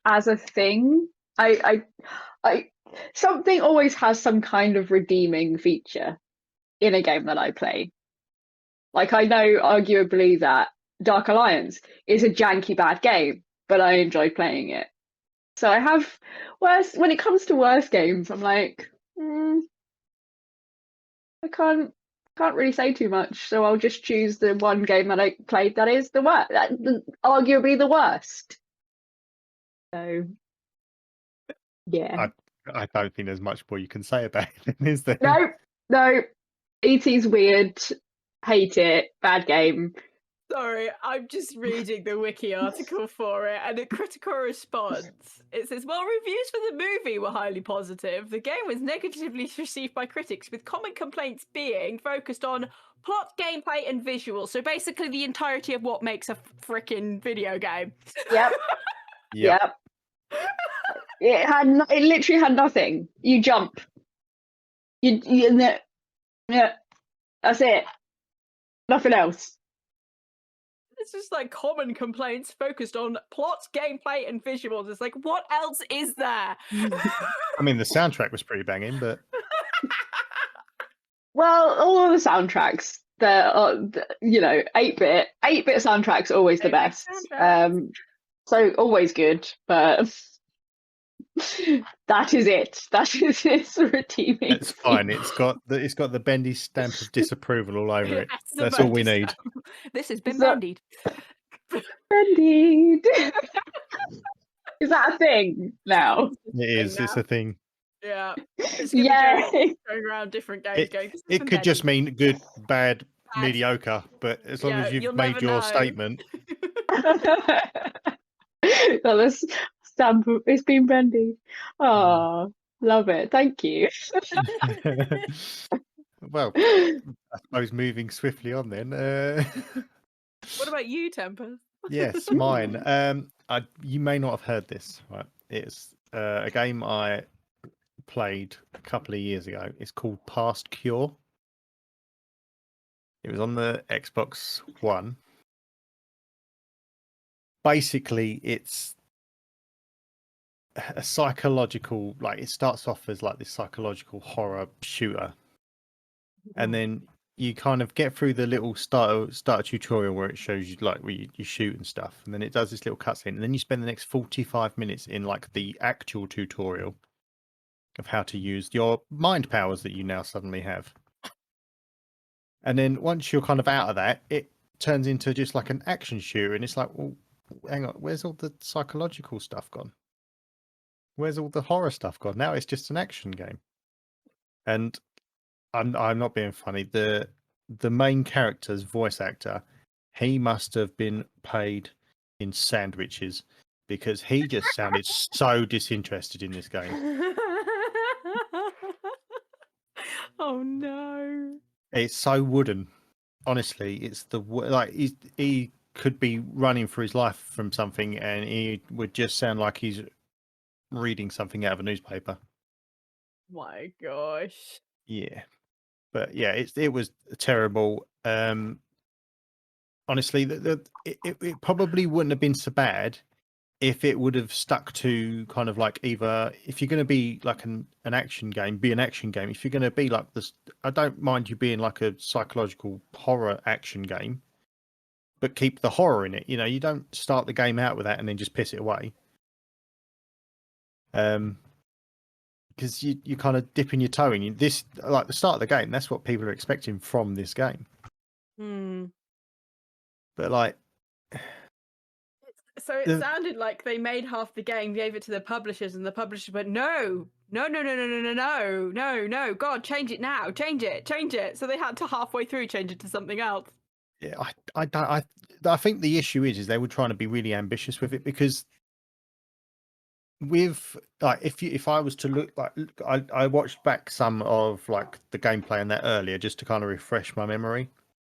as a thing. I something always has some kind of redeeming feature in a game that I play. Like I know arguably that Dark Alliance is a janky bad game, but I enjoy playing it. So I have when it comes to worst games, I'm like, I can't really say too much. So I'll just choose the one game that I played that is the worst, arguably the worst. So yeah. I don't think there's much more you can say about it, is there? No. E.T.'s weird. Hate it. Bad game. Sorry, I'm just reading the wiki article for it, and a critical response. It says, while reviews for the movie were highly positive, the game was negatively received by critics, with common complaints being focused on plot, gameplay, and visuals. So basically the entirety of what makes a freaking video game. Yep. Yep. It literally had nothing. You jump. Yeah, that's it. Nothing else. It's just like common complaints focused on plot, gameplay, and visuals. It's like, what else is there? I mean, the soundtrack was pretty banging, but well, all of the soundtracks, the 8-bit soundtracks are always the best. So always good, but that is it. That is its redeeming. It's fine. It's got the Bendy stamp of disapproval all over it. That's all we need. This has been Bendied. Bendied. Is that a thing now? It is. It's a thing. Yeah. Yeah. Going around different games. It could just mean good, bad, mediocre, but as long as you've made your statement. Well, this stamp, it's been Bendy. Oh, love it. Thank you. Well, I suppose moving swiftly on then. What about you, Tempest? Yes, mine. You may not have heard this, right? It's a game I played a couple of years ago. It's called Past Cure. It was on the Xbox One. Basically, it's a psychological, like it starts off as like this psychological horror shooter, and then you kind of get through the little start tutorial where it shows you like where you shoot and stuff, and then it does this little cutscene, and then you spend the next 45 minutes in like the actual tutorial of how to use your mind powers that you now suddenly have. And then once you're kind of out of that, it turns into just like an action shooter, and it's like, well, hang on, where's all the psychological stuff gone? Where's all the horror stuff gone? Now it's just an action game. And I'm not being funny. The main character's voice actor, he must have been paid in sandwiches because he just sounded so disinterested in this game. Oh no. It's so wooden. Honestly, it's like he could be running for his life from something, and he would just sound like he's reading something out of a newspaper. My gosh. Yeah, but yeah, it was terrible. Honestly, it probably wouldn't have been so bad if it would have stuck to kind of like either if you're going to be like an action game, be an action game. If you're going to be like this, I don't mind you being like a psychological horror action game, but keep the horror in it. You know, you don't start the game out with that and then just piss it away. Because you kind of dipping your toe in this, like the start of the game. That's what people are expecting from this game. But like, so it sounded like they made half the game, gave it to the publishers, and the publishers went, no, God, change it now, change it. So they had to halfway through change it to something else. Yeah, I think the issue is they were trying to be really ambitious with it because with like if I was to look like I watched back some of like the gameplay and that earlier just to kind of refresh my memory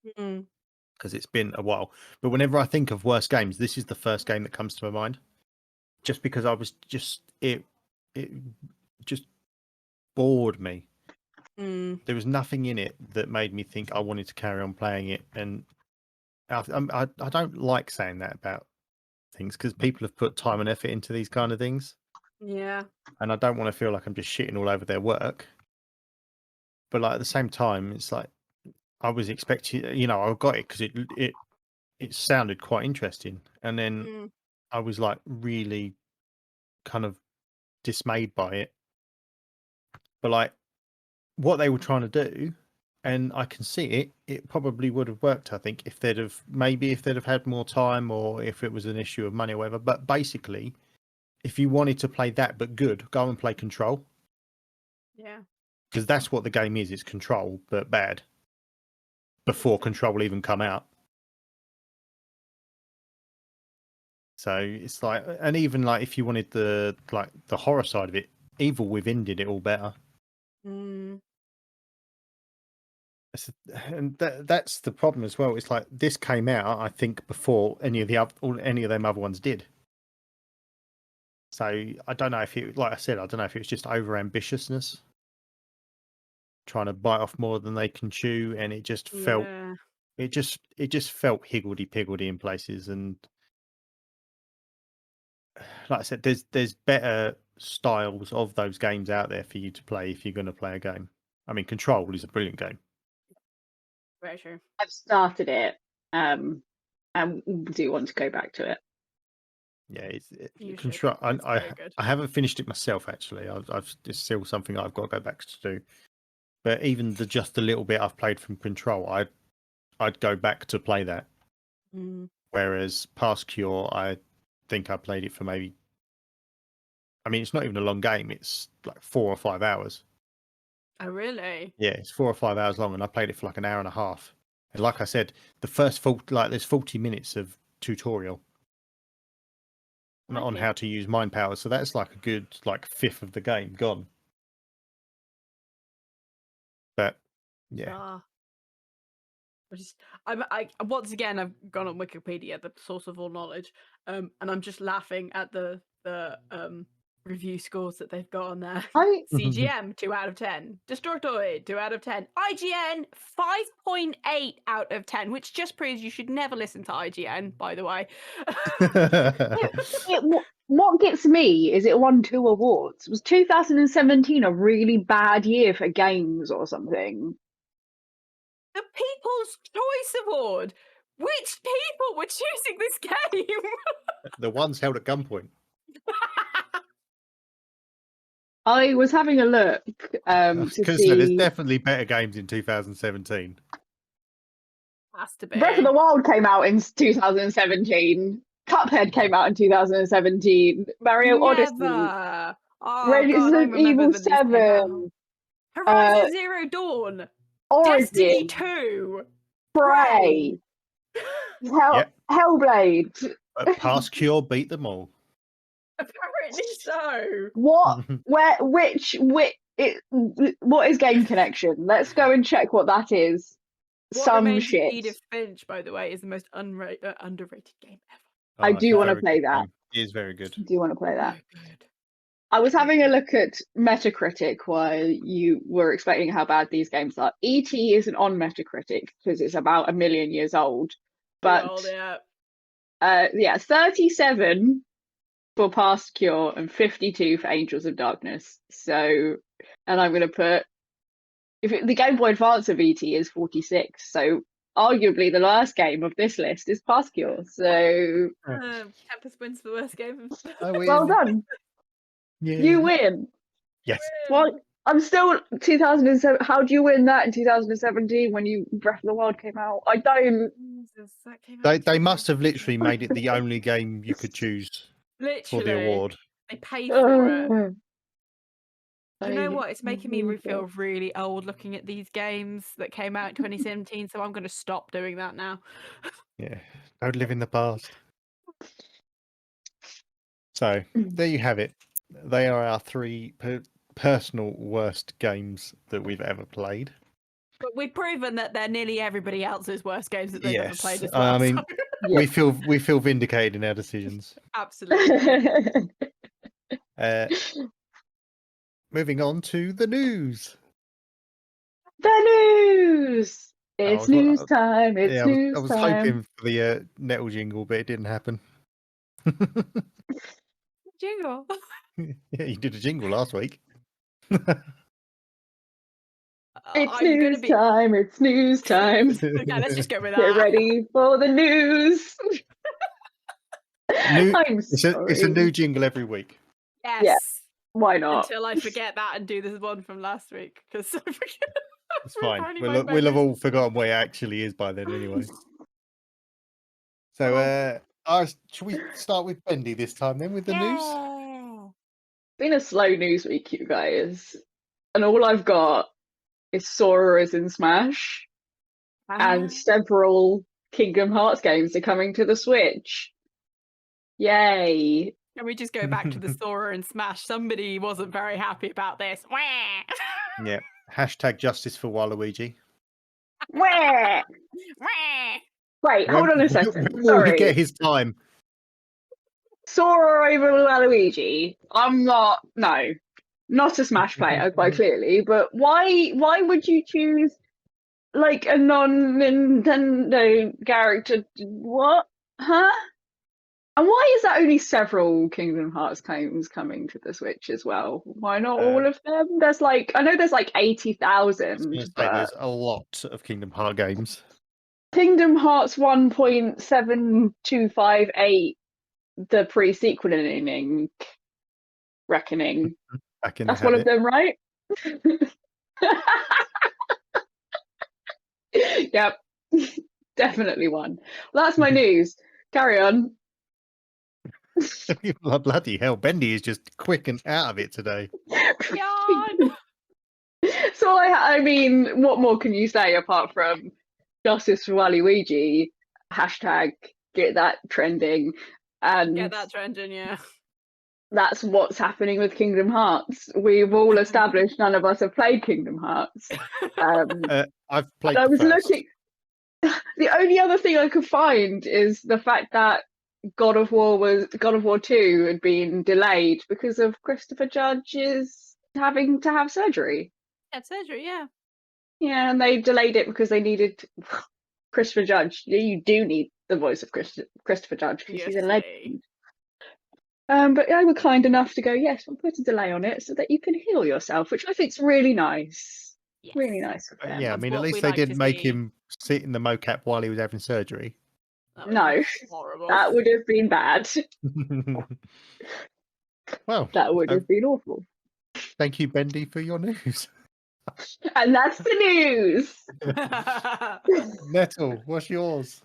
because it's been a while. But whenever I think of worst games, this is the first game that comes to my mind. Just because I was just it just bored me. There was nothing in it that made me think I wanted to carry on playing it, and I don't like saying that about things because people have put time and effort into these kind of things. Yeah. And I don't want to feel like I'm just shitting all over their work. But like at the same time, it's like I was expecting, you know, I got it because it sounded quite interesting, and then I was like really kind of dismayed by it. But like what they were trying to do, and I can see it probably would have worked. I think if they'd have had more time, or if it was an issue of money or whatever. But basically, if you wanted to play that but good, go and play Control. Yeah. Because that's what the game is. It's Control, but bad. Before Control even come out. So it's like, and even like if you wanted the horror side of it, Evil Within did it all better. And that's the problem as well. It's like this came out, I think, before any of them other ones did. So I don't know if it, like I said, I don't know if it was just over ambitiousness, trying to bite off more than they can chew, and it just felt it just felt higgledy piggledy in places. And like I said, there's better styles of those games out there for you to play if you're going to play a game. I mean, Control is a brilliant game. Very true. I've started it, and do want to go back to it. Yeah, Control. I haven't finished it myself actually. It's still something I've got to go back to do. But even just the little bit I've played from Control, I'd go back to play that. Whereas Past Cure, I think I played it for maybe. I mean, it's not even a long game. It's like 4 or 5 hours. Oh, really? Yeah, it's 4 or 5 hours long, and I played it for like an hour and a half. And like I said, the first there's 40 minutes of tutorial on how to use mind power. So that's like a good fifth of the game gone. But yeah. Once again, I've gone on Wikipedia, the source of all knowledge, and I'm just laughing at the review scores that they've got on there. CGM 2 out of 10, Destructoid 2 out of 10, IGN 5.8 out of 10, which just proves you should never listen to IGN, by the way. What gets me is it won 2 awards. Was 2017 a really bad year for games or something? The People's Choice Award. Which people were choosing this game? The ones held at gunpoint. I was having a look to see. There's definitely better games in 2017. Has to be. Breath of the Wild came out in 2017. Cuphead came out in 2017. Mario Odyssey. Oh, Resident Evil 7. Horizon Zero Dawn. Destiny Origin, 2. Prey, Yep. Hellblade. But Past Cure beat them all. Apparently so. What? What is Game Connection? Let's go and check what that is. What Some Remains of shit. Edith Finch, by the way, is the most underrated game ever. I it's do a wanna very play good that. game. It is very good. Do you want to play that? So good. I was having a look at Metacritic while you were explaining how bad these games are. E.T. isn't on Metacritic because it's about 1 million years old. But Too old, yeah. 37 for Past Cure and 52 for Angels of Darkness. So, and I'm going to put, the Game Boy Advance of E.T. is 46. So, arguably, the last game of this list is Past Cure. So, Tempest wins the worst game. I win. well done. Yeah. You win. Yes. Well, I'm still 2007. How do you win that in 2017 when Breath of the Wild came out? I don't. Jesus, that came out They must have literally made it the only game you could choose literally for the award. They paid for it. Do Do you know what? It's making me feel really old looking at these games that came out in 2017. So I'm going to stop doing that now. Yeah. Don't live in the past. So there you have it. They are our three personal worst games that we've ever played. But we've proven that they're nearly everybody else's worst games that they've ever Yes. played as well. I mean, so- we feel vindicated in our decisions. Absolutely. Moving on to the news. The news. It's was- news time. It's Yeah, news I was time. hoping for the nettle jingle, but it didn't happen. Jingle. Yeah, you did a jingle last week. It's I'm news gonna be... time. It's news time. Okay, let's just go with Get that. ready for the news. I'm It's sorry. a new jingle every week. Yes. Yeah. Why not? Until I forget that and do this one from last week because I forget. It's fine. Apparently We'll my have memory's- all forgotten what it actually is by then anyway. So, should we start with Bendy this time then with the news? It's been a slow news week, you guys. And all I've got is Sora is in Smash. And several Kingdom Hearts games are coming to the Switch. Yay. Can we just go back to the Sora and Smash? Somebody wasn't very happy about this. Yeah. Hashtag justice for Waluigi. Wah! Wait, hold on a second. When will Sorry. he get his time? Sora over Waluigi. I'm not a Smash player, quite clearly, but why would you choose like a non-Nintendo character? What? Huh? And why is that only several Kingdom Hearts games coming to the Switch as well? Why not all of them? I know there's like 80,000. There's a lot of Kingdom Hearts games. Kingdom Hearts 1.7258, the pre-sequeling reckoning. That's one of them, right? Yep, definitely one. Well, that's my news. Carry on. Bloody hell, Bendy is just quick and out of it today. Yawn. So I mean, what more can you say apart from justice for Waluigi? Hashtag get that trending. And Get that trending, yeah. that's what's happening with Kingdom Hearts. We've all established none of us have played Kingdom Hearts. I've played. I was first. looking. The only other thing I could find is the fact that God of War 2 had been delayed because of Christopher Judge's having to have surgery. Yeah, surgery, yeah. Yeah, and they delayed it because they needed Christopher Judge. You do need the voice of Christopher Judge because he's a legend. But they were kind enough to go, yes, we'll put a delay on it so that you can heal yourself, which I think is really nice. Yes. Really nice of them. Yeah, I mean, at least they didn't make him sit in the mocap while he was having surgery. No, horrible. That would have been bad. Well, that would have been awful. Thank you, Bendy, for your news. And that's the news. Nettle, what's yours?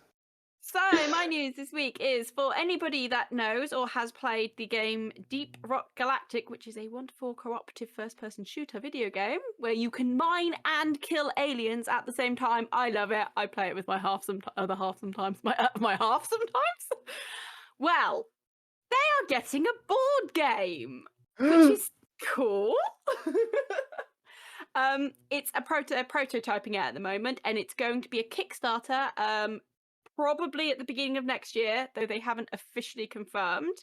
So, my news this week is for anybody that knows or has played the game Deep Rock Galactic, which is a wonderful cooperative first-person shooter video game where you can mine and kill aliens at the same time. I love it. I play it with my other half sometimes. My half sometimes. Well, they are getting a board game, which is cool. It's a prototyping it at the moment, and it's going to be a Kickstarter. Probably at the beginning of next year, though they haven't officially confirmed.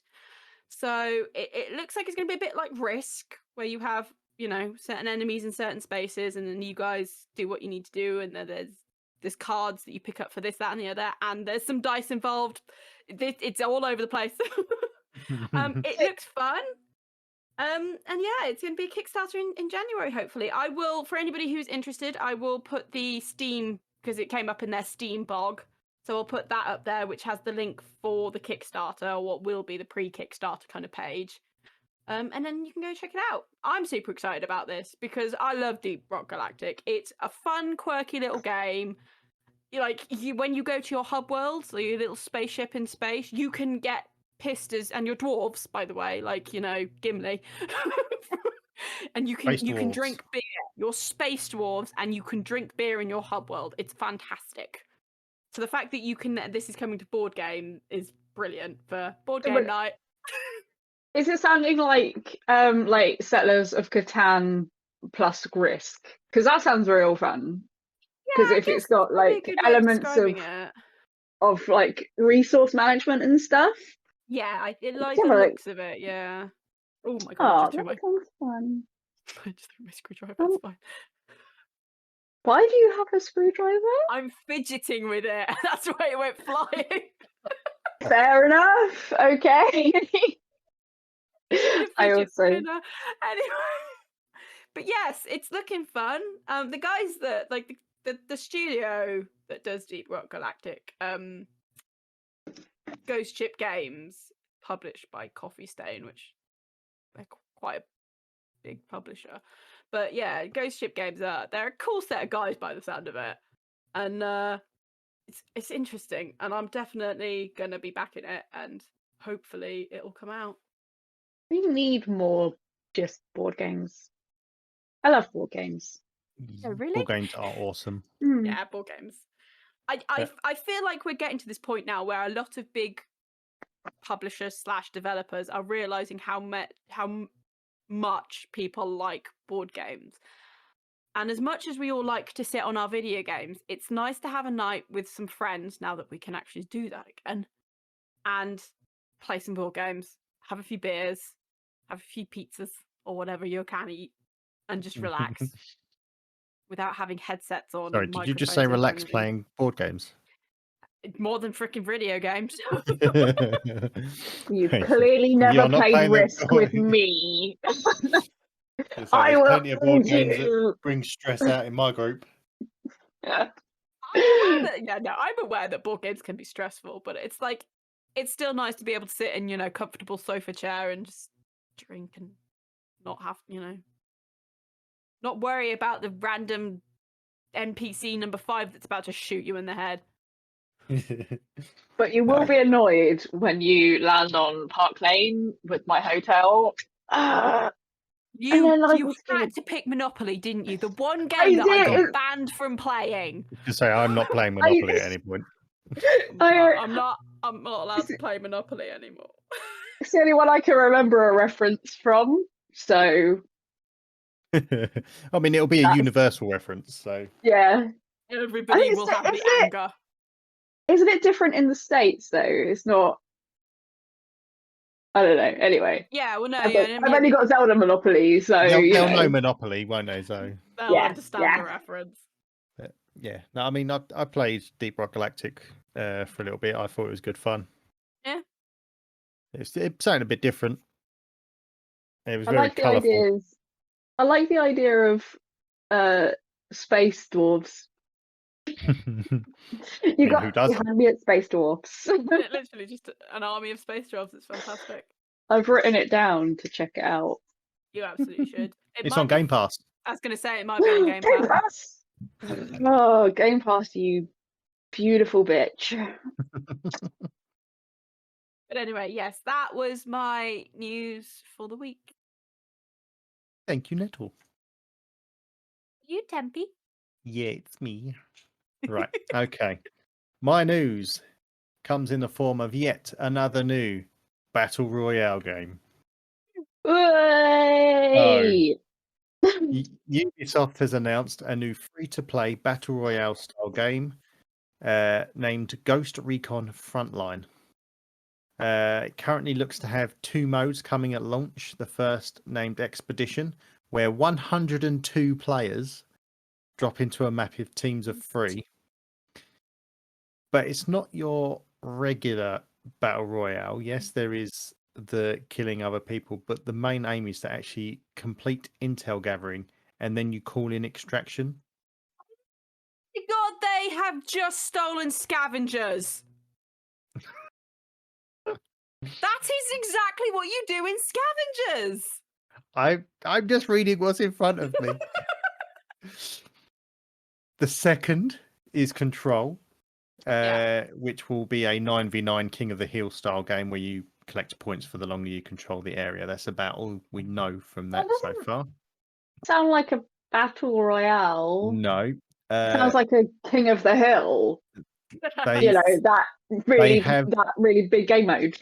So it looks like it's going to be a bit like Risk, where you have, you know, certain enemies in certain spaces, and then you guys do what you need to do, and then there's cards that you pick up for this, that, and the other, and there's some dice involved. It's all over the place. It looks fun. And yeah, it's going to be a Kickstarter in January, hopefully. I will, for anybody who's interested, I will put the Steam, because it came up in their Steam blog. So I'll put that up there, which has the link for the Kickstarter, or what will be the pre-Kickstarter kind of page. And then you can go check it out. I'm super excited about this because I love Deep Rock Galactic. It's a fun, quirky little game. When you go to your hub world, so your little spaceship in space, you can get pissed and your dwarves, by the way, like, you know, Gimli. And you can drink beer. Your space dwarves, and you can drink beer in your hub world. It's fantastic. So the fact that this is coming to board game is brilliant for board game night. Is it sounding like Settlers of Catan plus Risk? Because that sounds real fun. Because if it's got like elements of like resource management and stuff. Yeah, I like the looks of it. Yeah. Oh my god! That sounds fun. I just threw my screwdriver. It's fine. Why do you have a screwdriver? I'm fidgeting with it. That's why it went flying. Fair enough. Okay. I also. Anyway, but yes, it's looking fun. The guys that like the studio that does Deep Rock Galactic, Ghost Ship Games, published by Coffee Stain, which they're quite a big publisher. But yeah, Ghost Ship Games they're a cool set of guys by the sound of it. And it's interesting, and I'm definitely gonna be backing it, and hopefully it'll come out. We need more just board games. I love board games. Oh, really? Board games are awesome. Yeah, board games. I feel like we're getting to this point now where a lot of big publishers / developers are realizing how much people like board games. And as much as we all like to sit on our video games, it's nice to have a night with some friends now that we can actually do that again, and play some board games, have a few beers, have a few pizzas or whatever you can eat, and just relax without having headsets on. Sorry, did you just say relax playing board games? More than freaking video games. You've clearly never played Risk with me. I will plenty of board games that bring stress out in my group. Yeah. I'm aware that board games can be stressful, but it's still nice to be able to sit in, you know, comfortable sofa chair and just drink and not have, you know, not worry about the random NPC number 5 that's about to shoot you in the head. But you will be annoyed when you land on Park Lane with my hotel. You had to pick Monopoly, didn't you? The one game that I got banned from playing. To say I'm not playing Monopoly at any point. I'm not allowed to play Monopoly anymore. It's the only one I can remember a reference from, so. I mean, it'll be a universal reference, so. Yeah. Everybody will have the anger. Isn't it different in the States, though? It's not. I don't know. Anyway. Yeah, well, no. I've only got Zelda Monopoly, so. They'll know Monopoly, won't they? So. They'll understand the reference. But, yeah. No, I mean, I played Deep Rock Galactic for a little bit. I thought it was good fun. Yeah. It sounded a bit different. It was very colourful. I like the idea of space dwarves. You had me at space dwarfs. Literally just an army of space dwarves. It's fantastic. I've written it down to check it out. You absolutely should. It's on Game Pass. I was going to say it might be on Game Pass. Oh, Game Pass, you Beautiful bitch. But anyway, yes, that was my news for the week. Thank you, Nettle. You, Tempy? Yeah, it's me. Right. Okay. My news comes in the form of yet another new Battle Royale game. Way! Ubisoft has announced a new free-to-play Battle Royale style game named Ghost Recon Frontline. It currently looks to have 2 modes coming at launch. The first, named Expedition, where 102 players drop into a map of teams of 3. But it's not your regular Battle Royale. Yes, there is the killing other people, but the main aim is to actually complete intel gathering and then you call in extraction. God, they have just stolen scavengers. That is exactly what you do in scavengers. I'm just reading what's in front of me. The second is Control, which will be a 9v9 King of the Hill style game where you collect points for the longer you control the area. That's about all we know from that so far. Sound like a battle royale. No. Sounds like a King of the Hill. They, You know, that really big game mode.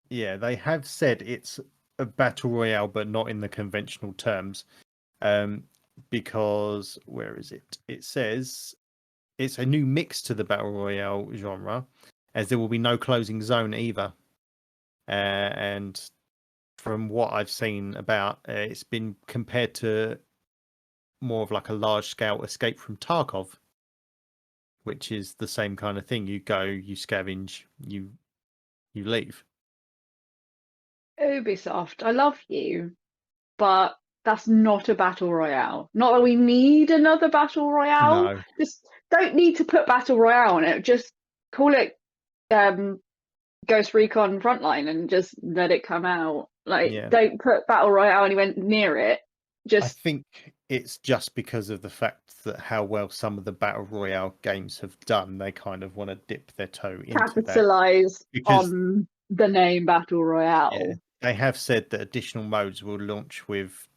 Yeah, they have said it's a battle royale, but not in the conventional terms. Because where is it? It says it's a new mix to the battle royale genre, as there will be no closing zone either. And from what I've seen about, it's been compared to more of like a large scale Escape from Tarkov, which is the same kind of thing. You go, you scavenge, you leave. Ubisoft, I love you, but that's not a battle royale. Not that we need another battle royale. No. Just don't need to put battle royale on it. Just call it Ghost Recon Frontline and just let it come out. Like, don't put battle royale anywhere near it. I think it's just because of the fact that how well some of the battle royale games have done. They kind of want to dip their toe into capitalize that because on the name battle royale. Yeah, they have said that additional modes will launch with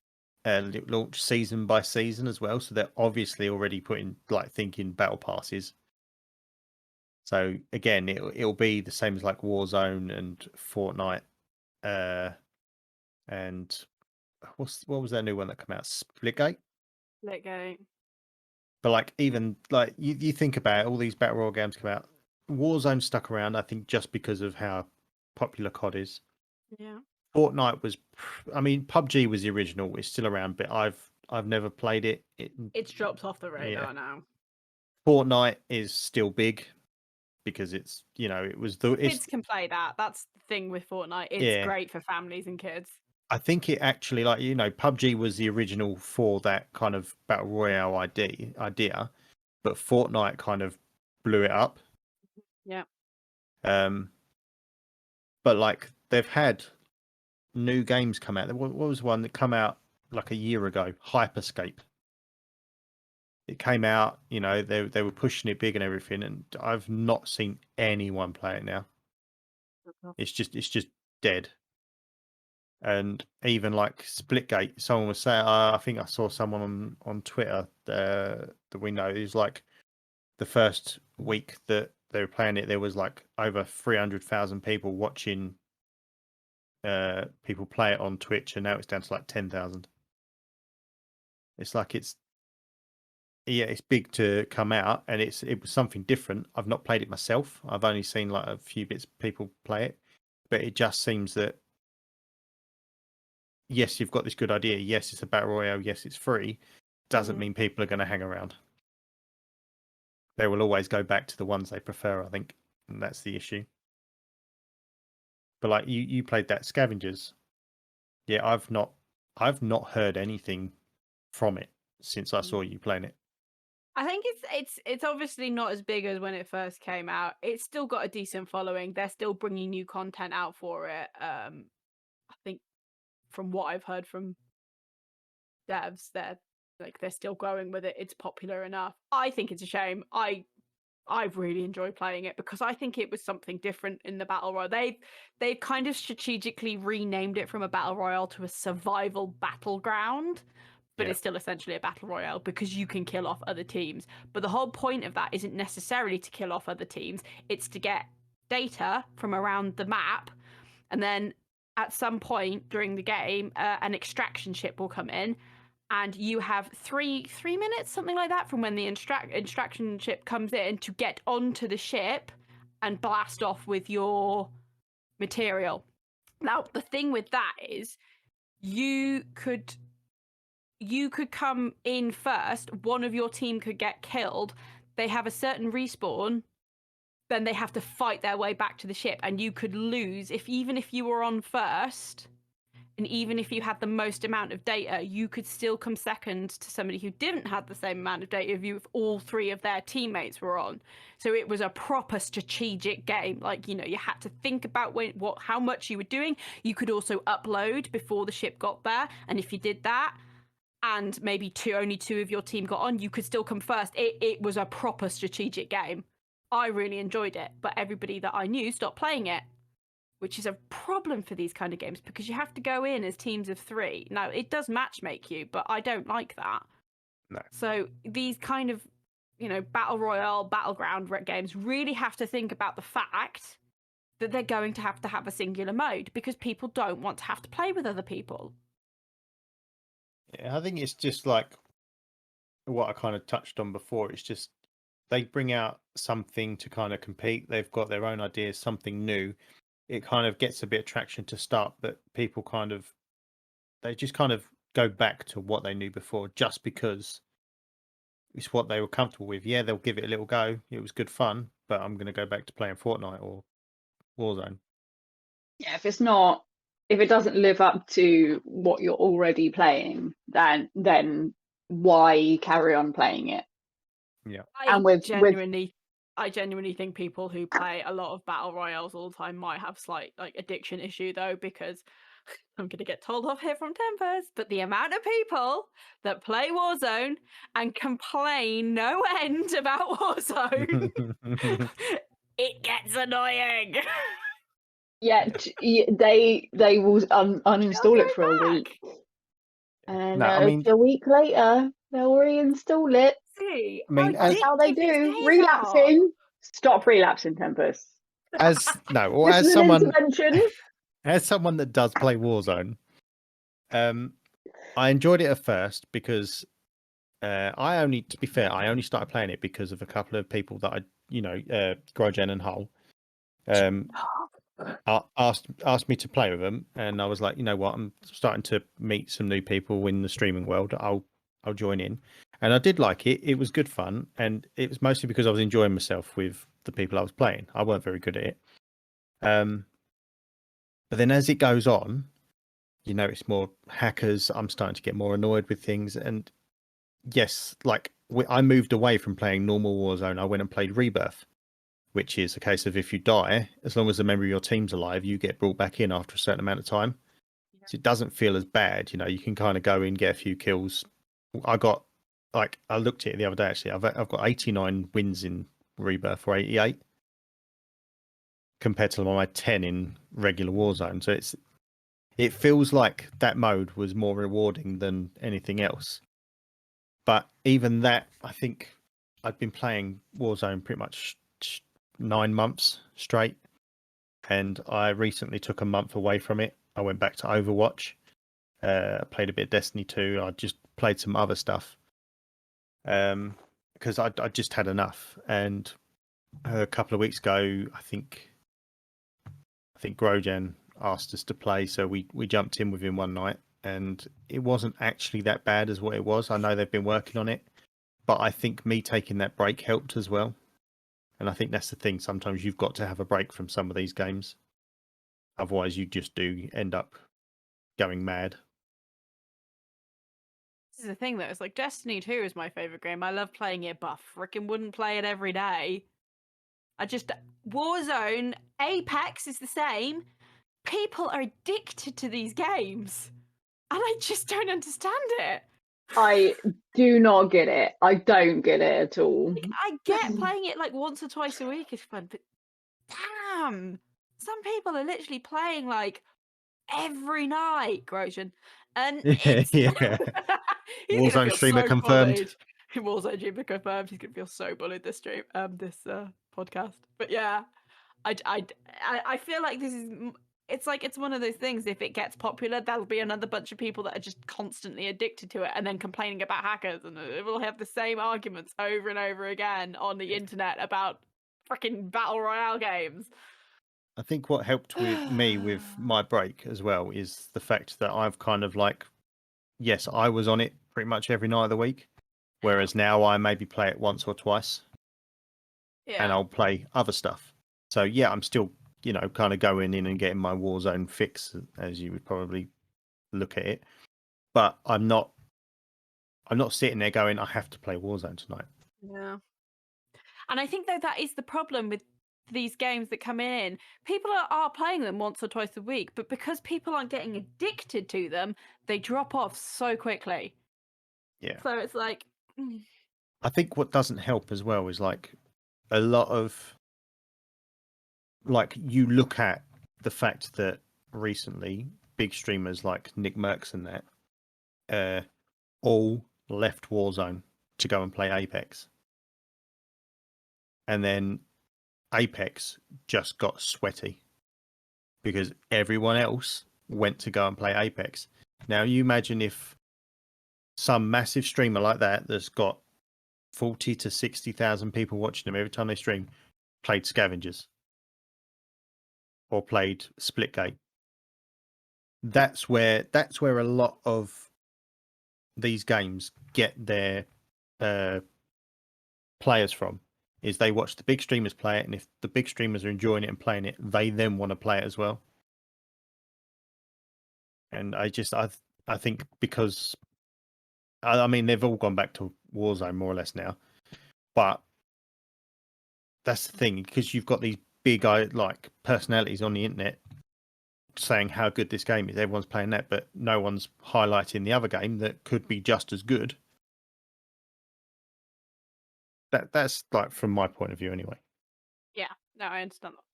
launch season by season as well. So they're obviously already thinking battle passes. So again, it'll be the same as like Warzone and Fortnite, and what was that new one that came out? Splitgate. Splitgate. But like even like you think about it, all these battle royale games come out. Warzone stuck around, I think, just because of how popular COD is. Yeah. Fortnite was, I mean, PUBG was the original. It's still around, but I've never played it. It's dropped off the radar now. Fortnite is still big because it's it was kids can play that. That's the thing with Fortnite. It's great for families and kids. I think it actually PUBG was the original for that kind of battle royale idea, but Fortnite kind of blew it up. Yeah. But like they've had new games come out. What was one that come out like a year ago? Hyperscape. It came out, they were pushing it big and everything, and I've not seen anyone play it now. It's just dead. And even like Splitgate, someone was saying, I think I saw someone on Twitter that we know is like the first week that they were playing it, there was like over 300,000 people watching people play it on Twitch, and now it's down to like 10,000. It's like it's big to come out, and it was something different. I've not played it myself. I've only seen like a few bits of people play it, but it just seems that yes, you've got this good idea. Yes, it's a battle royale. Yes, it's free. Doesn't mean people are going to hang around. They will always go back to the ones they prefer, I think, and that's the issue. But like you played that Scavengers. Yeah, I've not heard anything from it since I saw you playing it. I think it's obviously not as big as when it first came out. It's still got a decent following. They're still bringing new content out for it. I think from what I've heard from devs, they're still going with it. It's popular enough. I think it's a shame. I I've really enjoyed playing it because I think it was something different in the battle royale. They've kind of strategically renamed it from a battle royale to a survival battleground, but Yeah. it's still essentially a battle royale because you can kill off other teams. But the whole point of that isn't necessarily to kill off other teams; it's to get data from around the map, and then at some point during the game, an extraction ship will come in, and you have three minutes, something like that, from when the extraction ship comes in to get onto the ship and blast off with your material. Now, the thing with that is you could come in first, one of your team could get killed, they have a certain respawn, then they have to fight their way back to the ship, and you could lose even if you were on first. And even if you had the most amount of data, you could still come second to somebody who didn't have the same amount of data if all three of their teammates were on. So it was a proper strategic game. Like, you had to think about how much you were doing. You could also upload before the ship got there. And if you did that, and maybe only two of your team got on, you could still come first. It was a proper strategic game. I really enjoyed it, but everybody that I knew stopped playing it, which is a problem for these kind of games because you have to go in as teams of 3. Now, it does matchmake you, but I don't like that. No. So these kind of, battle royale, battleground games really have to think about the fact that they're going to have a singular mode because people don't want to have to play with other people. Yeah, I think it's just like what I kind of touched on before. It's just they bring out something to kind of compete. They've got their own ideas, something new. It kind of gets a bit of traction to start, but people they just kind of go back to what they knew before just because it's what they were comfortable with. Yeah, they'll give it a little go. It was good fun, but I'm going to go back to playing Fortnite or Warzone. Yeah, if it doesn't live up to what you're already playing, then why carry on playing it? Yeah. I genuinely think people who play a lot of battle royales all the time might have slight addiction issue though, because I'm gonna get told off here from Tempers, but the amount of people that play Warzone and complain no end about Warzone, it gets annoying. Yet they will uninstall it for a week, and No, I mean, a week later they'll reinstall it. See, I mean, That's how they do. Relapsing. Stop relapsing, Tempest. as This is an intervention. as someone that does play Warzone, I enjoyed it at first because to be fair, I only started playing it because of a couple of people that Grogen and Hull, asked me to play with them, and I was like, you know what, I'm starting to meet some new people in the streaming world. I'll join in, and I did like it. It was good fun, and it was mostly because I was enjoying myself with the people I was playing. I weren't very good at it, but then as it goes on, it's more hackers. I'm starting to get more annoyed with things, and yes, I moved away from playing normal Warzone. I went and played Rebirth, which is a case of if you die, as long as a member of your team's alive, you get brought back in after a certain amount of time. Yeah. So it doesn't feel as bad. You can kind of go in, get a few kills. I looked at it the other day, actually. I've got 89 wins in Rebirth or 88 compared to my 10 in regular Warzone. So it feels like that mode was more rewarding than anything else. But even that, I think I've been playing Warzone pretty much 9 months straight, and I recently took a month away from it. I went back to Overwatch, played a bit of Destiny 2. I just played some other stuff because I just had enough. And a couple of weeks ago, I think Grogen asked us to play, so we jumped in with him one night, and it wasn't actually that bad as what it was. I know they've been working on it, but I think me taking that break helped as well. And I think that's the thing. Sometimes you've got to have a break from some of these games. Otherwise, you just do end up going mad. This is the thing, though. It's like Destiny 2 is my favourite game. I love playing it, but I freaking wouldn't play it every day. Warzone, Apex is the same. People are addicted to these games. And I just don't understand it. I do not get it. I don't get it at all. Like, I get playing it like once or twice a week is fun, but damn, some people are literally playing like every night, Grosjean. And it's Yeah. he's gonna Warzone feel streamer so confirmed. bullied. Warzone streamer confirmed. He's gonna feel so bullied this stream, this podcast. But yeah, I feel like this is. It's like it's one of those things. If it gets popular, there'll be another bunch of people that are just constantly addicted to it, and then complaining about hackers, and it will have the same arguments over and over again on the internet about freaking battle royale games. I think what helped with me with my break as well is the fact that I've kind of like, yes, I was on it pretty much every night of the week, whereas now I maybe play it once or twice, and I'll play other stuff. So yeah, I'm still, kind of going in and getting my Warzone fix, as you would probably look at it. But I'm not sitting there going, I have to play Warzone tonight. Yeah. And I think though that is the problem with these games that come in. People are playing them once or twice a week, but because people aren't getting addicted to them, they drop off so quickly. Yeah. So it's like I think what doesn't help as well is like a lot of like you look at the fact that recently big streamers like Nick Merckx and that all left Warzone to go and play Apex. And then Apex just got sweaty because everyone else went to go and play Apex. Now you imagine if some massive streamer like that that's got 40 to 60,000 people watching them every time they stream played Scavengers or played Splitgate. That's where a lot of these games get their players from, is they watch the big streamers play it, and if the big streamers are enjoying it and playing it, they then want to play it as well. And I think because I mean they've all gone back to Warzone more or less now, but that's the thing, because you've got these big like personalities on the internet saying how good this game is. Everyone's playing that, but no one's highlighting the other game that could be just as good. That's like from my point of view anyway. yeah, no, I understand that.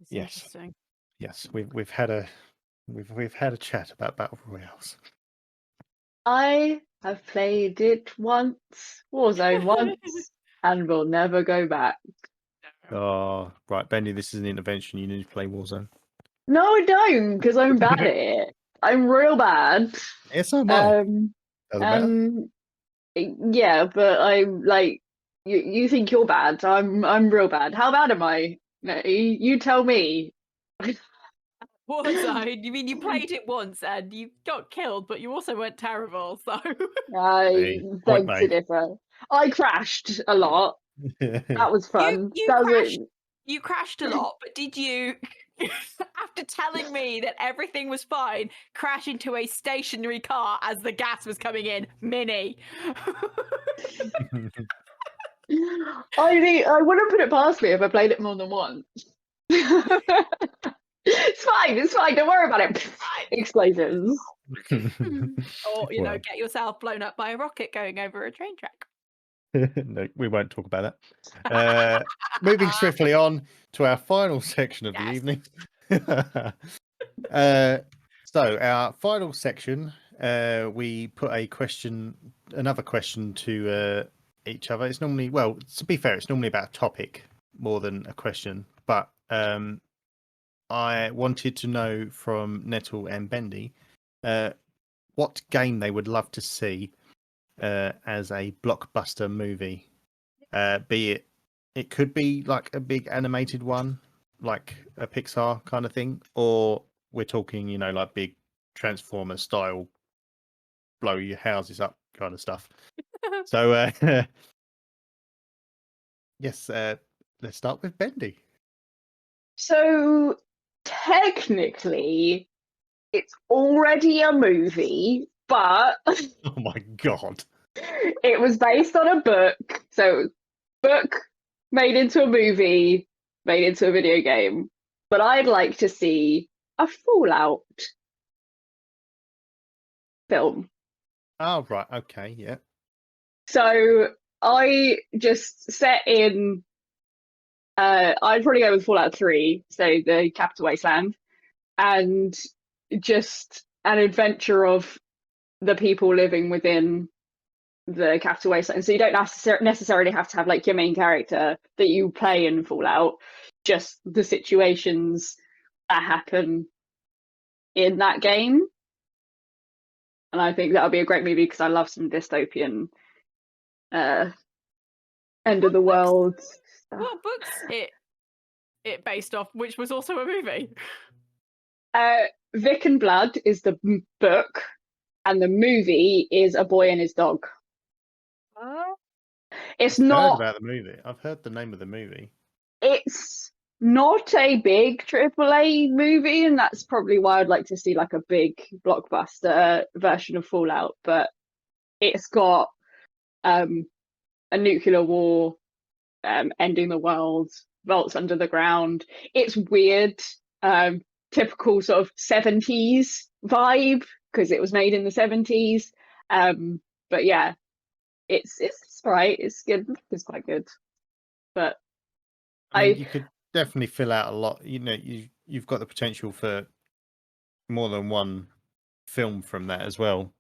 It's Yes. interesting. Yes, we've had a chat about battle royales. I have played it once, Warzone once, and will never go back. Oh, right, Bendy, this is an intervention. You need to play Warzone. No, I don't, because I'm bad at it. I'm real bad. Yes, I might. Doesn't matter. Yeah, but I'm like, you think you're bad. I'm real bad. How bad am I? No, you tell me. Warzone, you mean you played it once and you got killed, but you also weren't terrible, so I point beg to made. differ. I crashed a lot. That was fun. you crashed a lot, but did you, after telling me that everything was fine, crash into a stationary car as the gas was coming in? Mini. I wouldn't put it past me if I played it more than once. It's fine. Don't worry about it. Explosions. Or, Well. get yourself blown up by a rocket going over a train track. No, we won't talk about that. Moving swiftly on to our final section of the evening. So our final section, we put another question to each other. It's normally, well, to be fair, it's normally about a topic more than a question. But I wanted to know from Nettle and Bendy what game they would love to see as a blockbuster movie, be it could be like a big animated one, like a Pixar kind of thing, or we're talking, like big Transformer style, blow your houses up kind of stuff. So, yes, let's start with Bendy. So technically, it's already a movie, but Oh my god. it was based on a book. So book made into a movie, made into a video game. But I'd like to see a Fallout. film. Oh, right. Okay. Yeah. So I just set in. I'd probably go with Fallout 3, so the Capital Wasteland, and just an adventure of the people living within the Capital Wasteland. So you don't necessarily have to have like your main character that you play in Fallout, just the situations that happen in that game. And I think that would be a great movie because I love some dystopian end of the world stuff. What books it based off, which was also a movie? Vic and Blood is the book, and the movie is A Boy and His Dog. It's I've heard not. about the movie. I've heard the name of the movie. It's not a big AAA movie, and that's probably why I'd like to see like a big blockbuster version of Fallout. But it's got a nuclear war, ending the world, vaults under the ground. It's weird, typical sort of 70s vibe because it was made in the 70s. But yeah, it's right. It's good. It's quite good. But I mean, you could definitely fill out a lot. You know, you've got the potential for more than one film from that as well.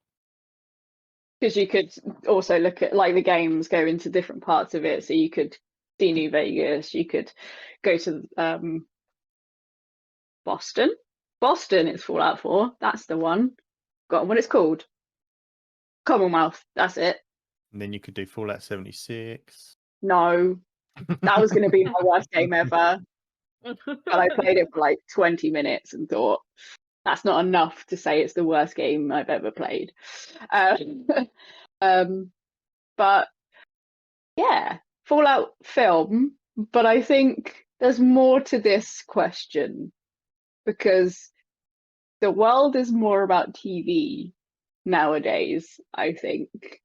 Because you could also look at like the games go into different parts of it, so you could see New Vegas. You could go to Boston. Boston is Fallout 4. That's the one. Got what it's called. Commonwealth. That's it. And then you could do Fallout 76. No, that was going to be my worst game ever. But I played it for like 20 minutes and thought, that's not enough to say it's the worst game I've ever played. But yeah, Fallout film. But I think there's more to this question because the world is more about TV nowadays, I think.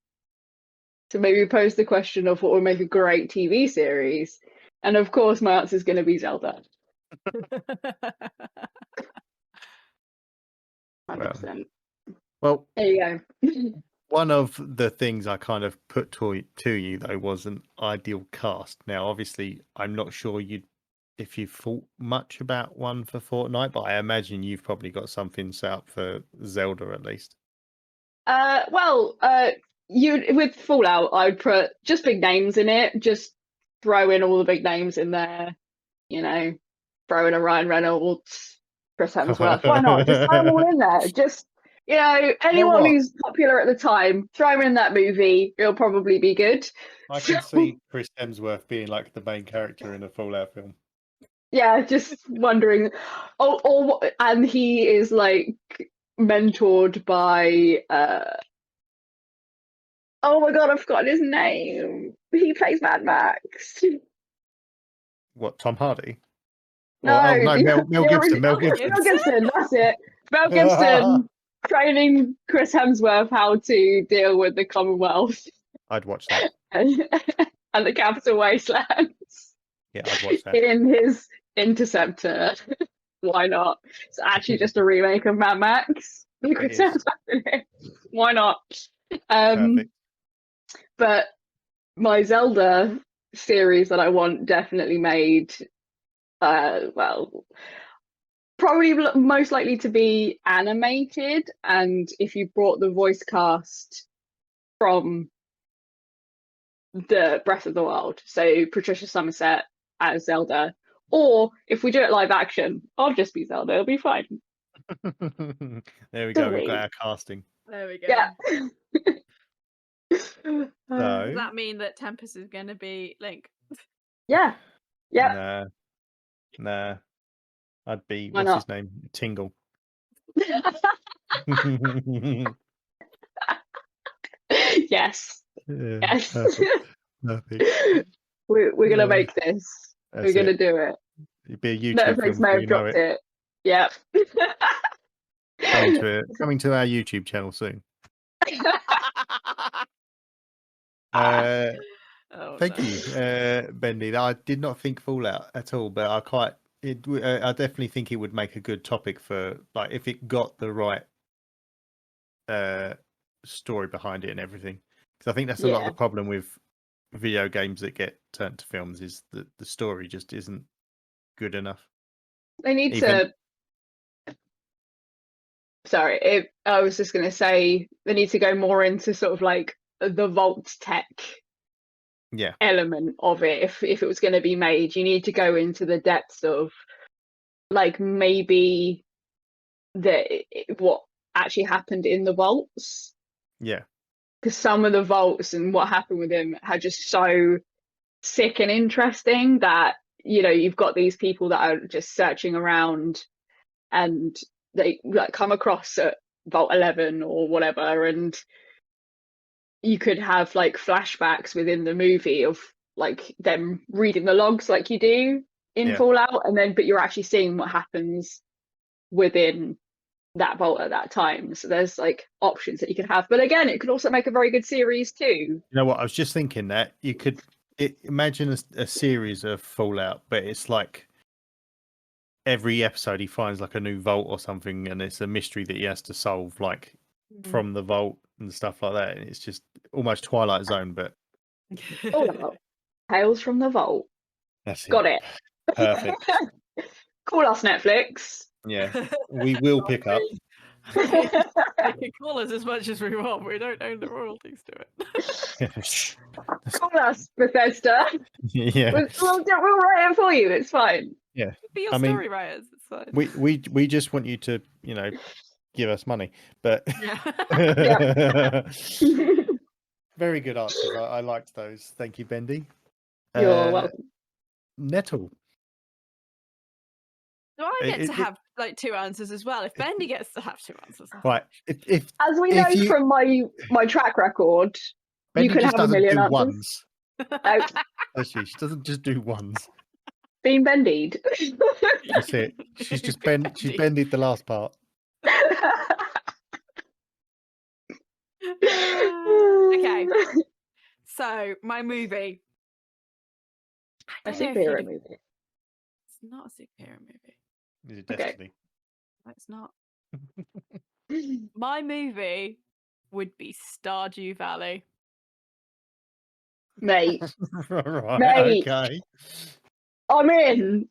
So maybe pose the question of what would make a great TV series. And of course, my answer is going to be Zelda. 100%. Well, there you go. one of the things I kind of put to you though was an ideal cast. Now, obviously, I'm not sure if you've thought much about one for Fortnite, but I imagine you've probably got something set up for Zelda at least. You with Fallout, I'd put just big names in it. Just throw in all the big names in there. You know, throw in a Ryan Reynolds, Chris Hemsworth. Why not? Just throw them all in there. Just anyone who's popular at the time, throw them in that movie. It'll probably be good. I can see Chris Hemsworth being like the main character in a Fallout film. Yeah, just wondering. And he is like mentored by. Oh my god, I've forgotten his name. He plays Mad Max. What, Tom Hardy? No, Mel Gibson. Mel Gibson. Mel Gibson, that's it. Mel Gibson training Chris Hemsworth how to deal with the Commonwealth. I'd watch that. And the Capital Wastelands. Yeah, I'd watch that. In his Interceptor. Why not? It's actually just a remake of Mad Max. Chris Hemsworth in it. Why not? Perfect. But my Zelda series that I want definitely made, probably most likely to be animated. And if you brought the voice cast from the Breath of the Wild, so Patricia Summerset as Zelda, or if we do it live action, I'll just be Zelda. It'll be fine. There we go. We've got our casting. There we go. Yeah. So, does that mean that Tempest is going to be Link? Yeah. Yeah. Nah. I'd be, Why what's not? his name? Tingle. Yes. Yeah, Yes. perfect. We're going to make this. We're going to do it. It'd be a YouTube Netflix film may before have you know dropped it. it. Yep. Coming to our YouTube channel soon. Thank you, Bendy. I did not think Fallout at all, but I definitely think it would make a good topic for, like, if it got the right story behind it and everything. Because I think that's a lot of the problem with video games that get turned to films is that the story just isn't good enough. They need to. Sorry, I was just going to say they need to go more into sort of like the vault tech element of it. If it was going to be made, you need to go into the depths of like maybe what actually happened in the vaults. Yeah. Because some of the vaults and what happened with him are just so sick and interesting that, you know, you've got these people that are just searching around and they like come across at Vault 11 or whatever, and you could have like flashbacks within the movie of like them reading the logs like you do in Fallout, and then but you're actually seeing what happens within that vault at that time. So there's like options that you could have, but again, it could also make a very good series too. You know what, I was just thinking that you could imagine a series of Fallout, but it's like every episode he finds like a new vault or something, and it's a mystery that he has to solve, like from the vault and stuff like that. And it's just almost Twilight Zone, but Fallout Tales from the Vault. That's Got it. Perfect. Call us, Netflix. Yeah, we will pick up. They can call us as much as we want. We don't own the royalties to it. Call us, Bethesda. Yeah, we'll write it for you. It's fine. Yeah, be your story writers. It's fine. We just want you to, you know, give us money, but very good answers. I liked those. Thank you, Bendy. You're welcome. Nettle. Do I get to have like two answers as well? If Bendy gets to have two answers, right? If as we know from my track record, Bendy you can have a million answers. Ones. No. She doesn't just do ones. Being bendied. That's it. She's just she's bendied the last part. Okay. So my movie. A superhero movie. It's not a superhero movie. Is it Destiny? Okay. No, it's not. My movie would be Stardew Valley. Mate. Right, Mate. okay. I'm in.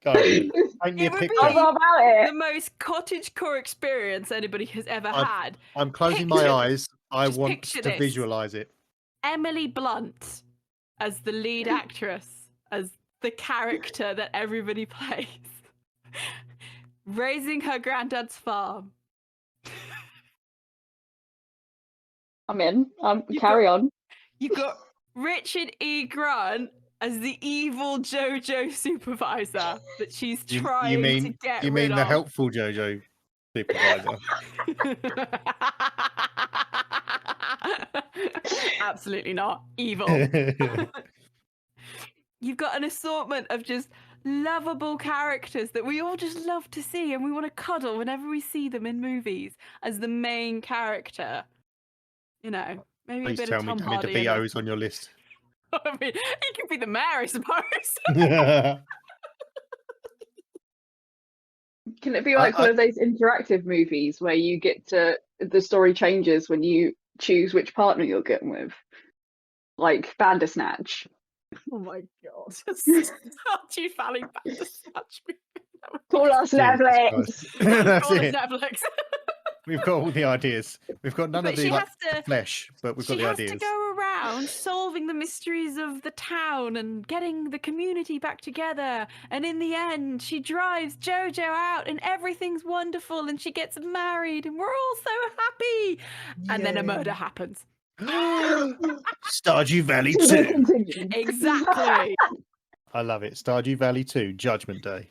Go. Paint me a picture. I'm all about it. The most cottagecore experience anybody has ever had. I'm closing my eyes. I want to this. visualize it. Emily Blunt as the lead actress, as the character that everybody plays, raising her granddad's farm. I'm in. Carry on. You've got Richard E. Grant as the evil JoJo supervisor that she's trying to get rid of. You mean the helpful JoJo supervisor? Absolutely not. Evil. You've got an assortment of just lovable characters that we all just love to see, and we want to cuddle whenever we see them in movies as the main character. You know, maybe Please a bit tell of me Tom any of Hardy. the VOs on your list. I mean, he could be the mayor, I suppose. Can it be like one of those interactive movies where you get to the story changes when you choose which partner you're getting with, like Bandersnatch? Oh my god! Stardew Valley Bandersnatch. Call us Netflix. That's Call it. us Netflix. We've got all the ideas. We've got none of the flesh, but we've got the ideas. She has to go around solving the mysteries of the town and getting the community back together. And in the end, she drives Jojo out and everything's wonderful and she gets married and we're all so happy. And then a murder happens. Stardew Valley 2. Exactly. I love it. Stardew Valley 2, Judgment Day.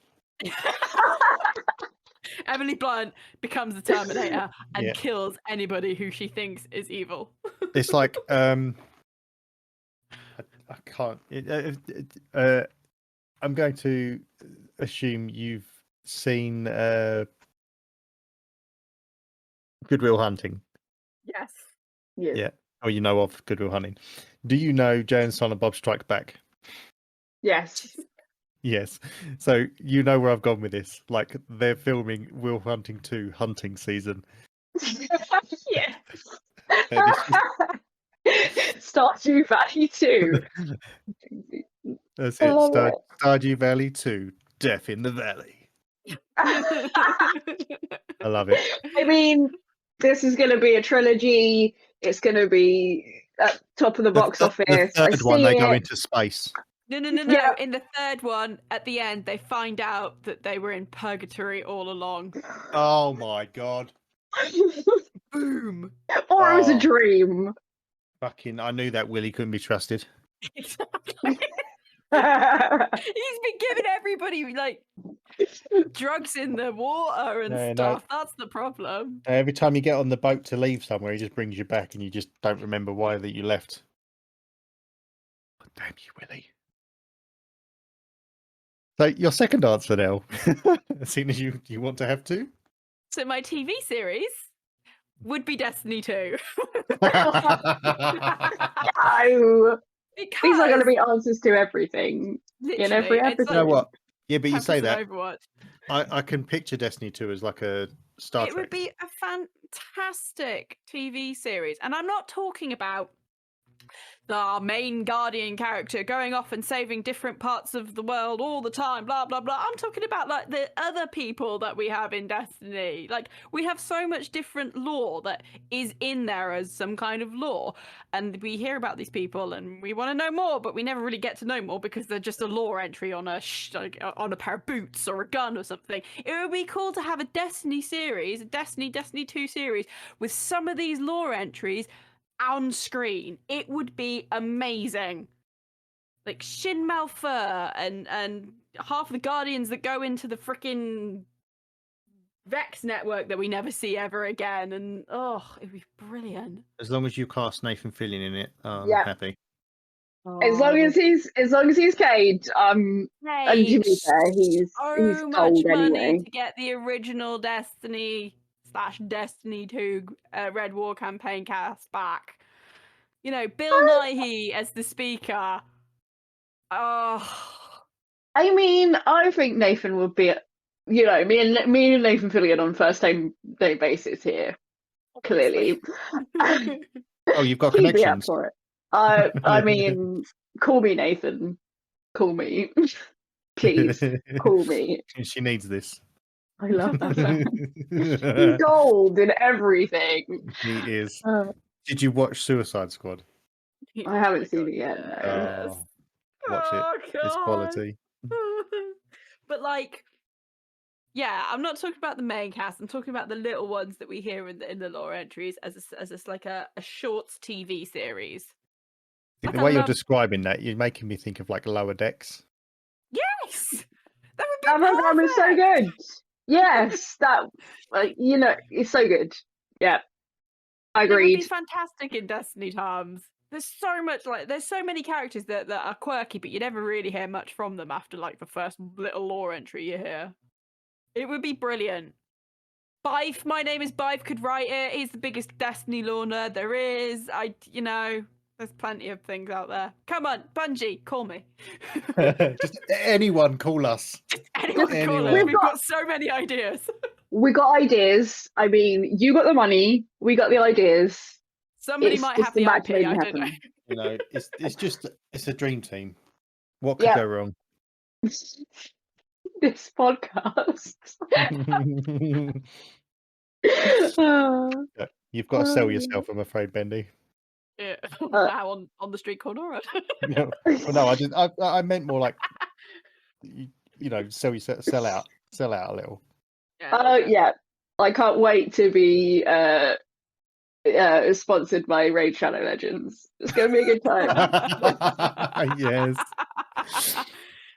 Emily Blunt becomes the Terminator and kills anybody who she thinks is evil. It's like I can't. I'm going to assume you've seen Good Will Hunting. Yes. Yeah. Or you know of Good Will Hunting. Do you know Jay and Silent Bob Strike Back? Yes. Yes. So you know where I've gone with this. Like they're filming Will Hunting 2 hunting season. Stardew Valley 2. That's I it. love it. Stardew Valley 2, Death in the Valley. I love it. I mean, this is going to be a trilogy. It's going to be at top of the box office. The I third one, see they go it. into space. No. Yeah. In the third one, at the end, they find out that they were in purgatory all along. Oh my god. Boom. Or it was a Oh. dream. Fucking, I knew that Willie couldn't be trusted. Exactly. He's been giving everybody like drugs in the water and No. stuff. That's the problem. Every time you get on the boat to leave somewhere, he just brings you back and you just don't remember why that you left. Oh, damn you, Willie. So your second answer now, as soon as you want to have two? So my TV series would be Destiny 2. No. Because These are going to be answers to everything in every literally, it's episode. You know what? Yeah, but you Tempest say and that. Overwatch. I can picture Destiny 2 as like a Star It Trek. would be a fantastic TV series. And I'm not talking about the main Guardian character going off and saving different parts of the world all the time, blah, blah, blah. I'm talking about like the other people that we have in Destiny. Like, we have so much different lore that is in there as some kind of lore. And we hear about these people and we want to know more, but we never really get to know more because they're just a lore entry on a pair of boots or a gun or something. It would be cool to have a Destiny series, a Destiny 2 series with some of these lore entries on screen. It would be amazing. Like Shin Malphur and half the Guardians that go into the freaking Vex network that we never see ever again. And it'd be brilliant. As long as you cast Nathan Fillion in it, I'm Yeah. happy. As long as he's Cade, and to be Paid fair, he's so much gold money anyway. to get the original Destiny/Destiny 2 Red War campaign cast back. You know, Bill Nighy as the speaker. Oh, I mean, I think Nathan would be, me and Nathan Fillion on first name basis here. Clearly, Oh, you've got he'd be up connections. for it. I mean, call me Nathan. Call me, please. Call me. She needs this. I love that man. He's gold in everything. He is. Uh, Did you watch Suicide Squad? I haven't seen it yet. No. Yes. Watch it. It's God. quality. But like, yeah, I'm not talking about the main cast. I'm talking about the little ones that we hear in the lore entries as like a short TV series. The Like, I way you're love- describing that, you're making me think of like Lower Decks. Yes, that would be That program is so perfect! good. Yes, that it's so good. Yeah, I It would agreed. be fantastic in Destiny times. There's so many characters that are quirky, but you never really hear much from them after like the first little lore entry you hear. It would be brilliant. Bife, my name is Bife, could write it. He's the biggest Destiny lore nerd there is. There's plenty of things out there. Come on, Bungie, call me. Just anyone call us. Anyone call Anyone. us. We've got so many ideas. We got ideas. I mean, you got the money. We got the ideas. Somebody It's might just have the about IP. to make I it don't know. happen. You know, it's a dream team. What could Yeah. go wrong? This podcast. Uh, You've got to sell yourself, I'm afraid, Bendy. Yeah. Now on the street corner. Well, no, I meant more like, sell out a little. yeah. I can't wait to be sponsored by Raid Shadow Legends. It's gonna be a good time. Yes.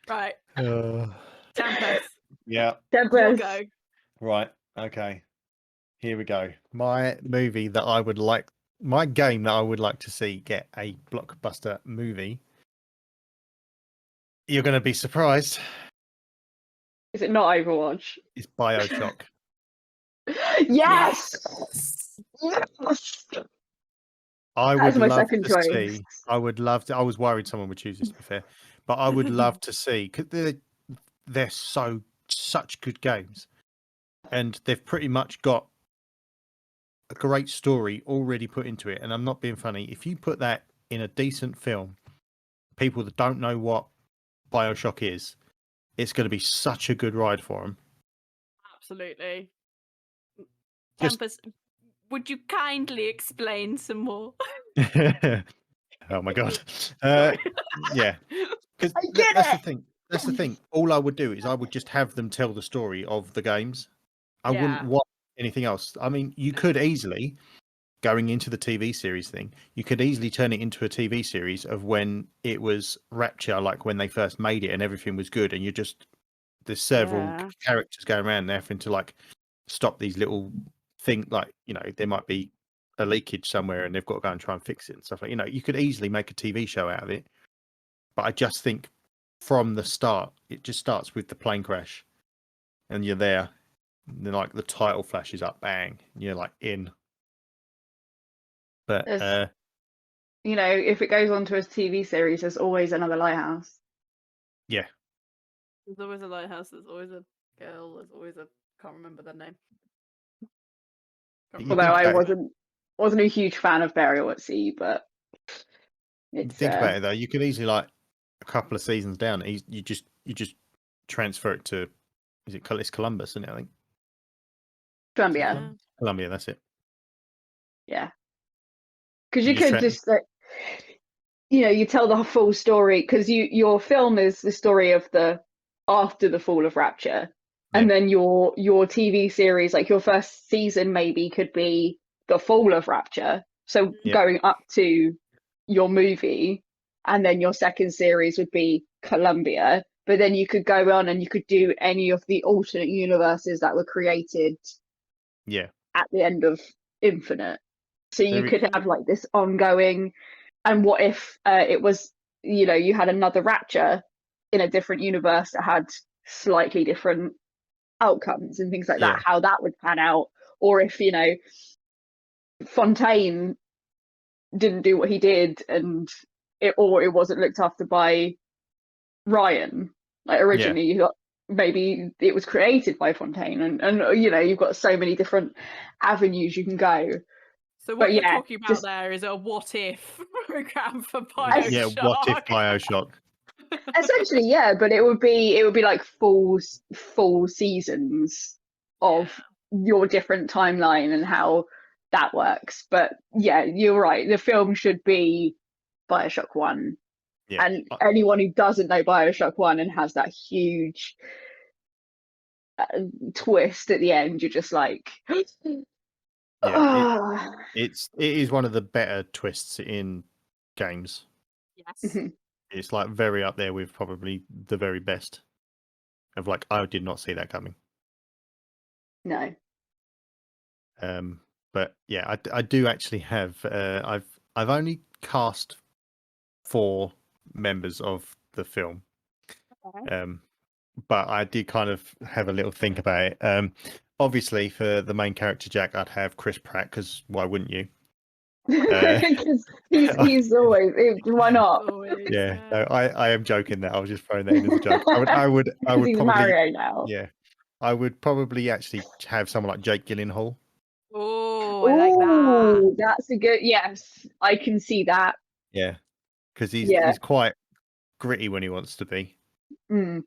Right. Uh, Tempest. yeah. Your Tempest. go. Right. Okay. Here we go. My game that I would like to see get a blockbuster movie. You're going to be surprised. Is it not Overwatch? It's BioShock. Yes. Yes. I That's would my love second to choice. see. I would love to. I was worried someone would choose this, to be fair, but I would love to see because they're such good games, and they've pretty much got a great story already put into it, and I'm not being funny. If you put that in a decent film, people that don't know what BioShock is, it's going to be such a good ride for them. Absolutely. Just- Tempest, would you kindly explain some more? Oh my god. Sorry. Yeah. Because I get that's the it! thing. That's the thing. All I would do is I would just have them tell the story of the games. I wouldn't Yeah. watch anything else. I mean, you could easily, going into the TV series thing, you could easily turn it into a TV series of when it was Rapture, like when they first made it and everything was good, and there's several Yeah. characters going around and having to like stop these little thing, like, there might be a leakage somewhere and they've got to go and try and fix it and stuff like, you could easily make a TV show out of it. But I just think from the start, it just starts with the plane crash and you're there. And then like the title flashes up, bang, and you're like in. But There's- if it goes on to a TV series, there's always another lighthouse. yeah, There's always a lighthouse. There's always a girl. There's always a. Can't remember their name. You Although think I about wasn't a huge fan of Burial at Sea, but it's think about it though, you could easily like a couple of seasons down, you just transfer it to, it's Columbus, isn't it? I think Columbia. Columbia, that's it. Yeah. Because You you just could just like, you tell the full story because your film is the story of the after the fall of Rapture, and then your TV series, like your first season, maybe could be the fall of Rapture. So going up to your movie, and then your second series would be Columbia. But then you could go on and you could do any of the alternate universes that were created. Yeah. At the end of Infinite, so you There could have like this ongoing. And what if it was, you had another Rapture in a different universe that had slightly different outcomes and things like that, how that would pan out. Or if, Fontaine didn't do what he did and it wasn't looked after by Ryan. Like originally you got, maybe it was created by Fontaine and you've got so many different avenues you can go. So what you're talking about there is a what if program for BioShock. Yeah, what if BioShock? Essentially, yeah, but it would be like full seasons of your different timeline and how that works. But yeah, you're right. The film should be BioShock 1. Yeah. And anyone who doesn't know BioShock 1 and has that huge twist at the end, you're just like, yeah, it is one of the better twists in games. Yes. It's like very up there with probably the very best of like, I did not see that coming. No. But yeah, I do actually have I've only cast 4 members of the film. Okay. But I did kind of have a little think about it. Obviously, for the main character Jack, I'd have Chris Pratt because why wouldn't you? Because he's always, why not? Always, Yeah, no, I am joking there. I was just throwing that in as a joke. I would he's probably Mario now. Yeah, I would probably actually have someone like Jake Gyllenhaal. Oh, I like that. That's a good. Yes, I can see that. Yeah, because he's quite gritty when he wants to be. Mm.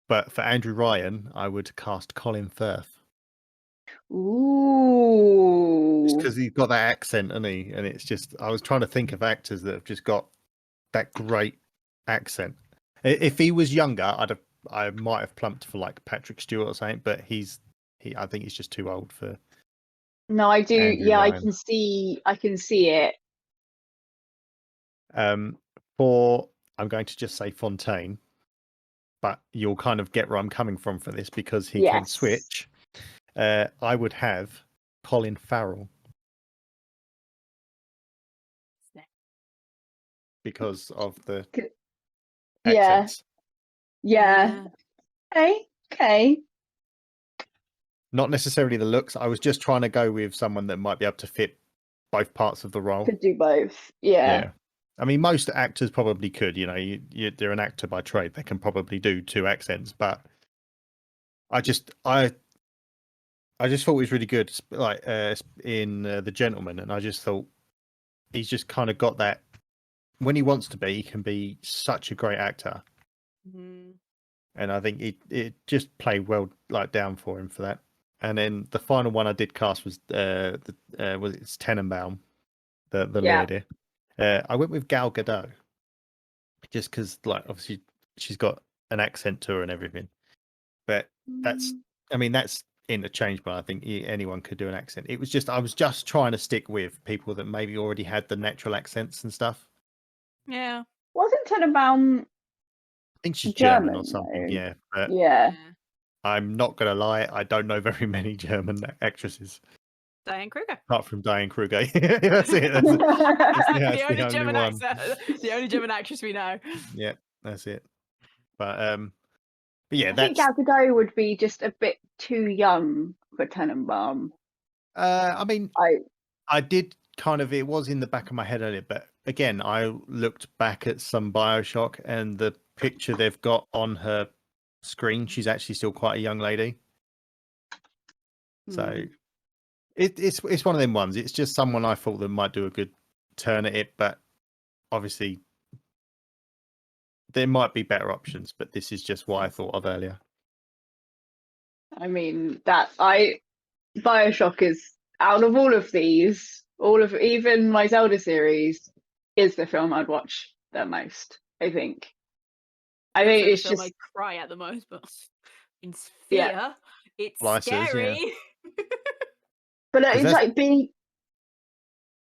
But for Andrew Ryan, I would cast Colin Firth. Ooh. Just because he's got that accent, and it's just, I was trying to think of actors that have just got that great accent. If he was younger, I might have plumped for like Patrick Stewart or something, but I think he's just too old for. No, I do. Andrew Ryan. I can see it. I'm going to just say Fontaine, but you'll kind of get where I'm coming from for this because he can switch. I would have Colin Farrell because of the accents. Yeah. Okay. Not necessarily the looks. I was just trying to go with someone that might be able to fit both parts of the role. Could do both. Yeah. I mean, most actors probably could. They're an actor by trade. They can probably do 2 accents. But I I just thought he was really good, like in The Gentleman, and I just thought he's just kind of got that. When he wants to be, he can be such a great actor, and I think it just played well, like down for him for that. And then the final one I did cast was it's Tenenbaum, the lady. I went with Gal Gadot, just because, like, obviously she's got an accent to her and everything. But that's interchangeable. I think anyone could do an accent. It was just I was just trying to stick with people that maybe already had the natural accents and stuff. Yeah. Wasn't Tenenbaum I think she's German or something. though? Yeah, but Yeah. I'm not gonna lie. I don't know very many German actresses Diane Kruger. apart from Diane Kruger. That's it. That's The only the only German one. the only German actress we know. Yeah, that's it. But yeah, I think that's. Gal Gadot would be just a bit too young for Tenenbaum. I mean, I did kind of. It was in the back of my head earlier, but again, I looked back at some BioShock, and the picture they've got on her screen, she's actually still quite a young lady. So it's one of them ones. It's just someone I thought that might do a good turn at it, but obviously there might be better options. But this is just what I thought of earlier. I mean, BioShock is, out of all of these, even my Zelda series, is the film I'd watch the most, I think. I think it's just I cry at the most, but in Yeah. Sphere, it's Slices, scary. yeah. But 'Cause it's that's- like being.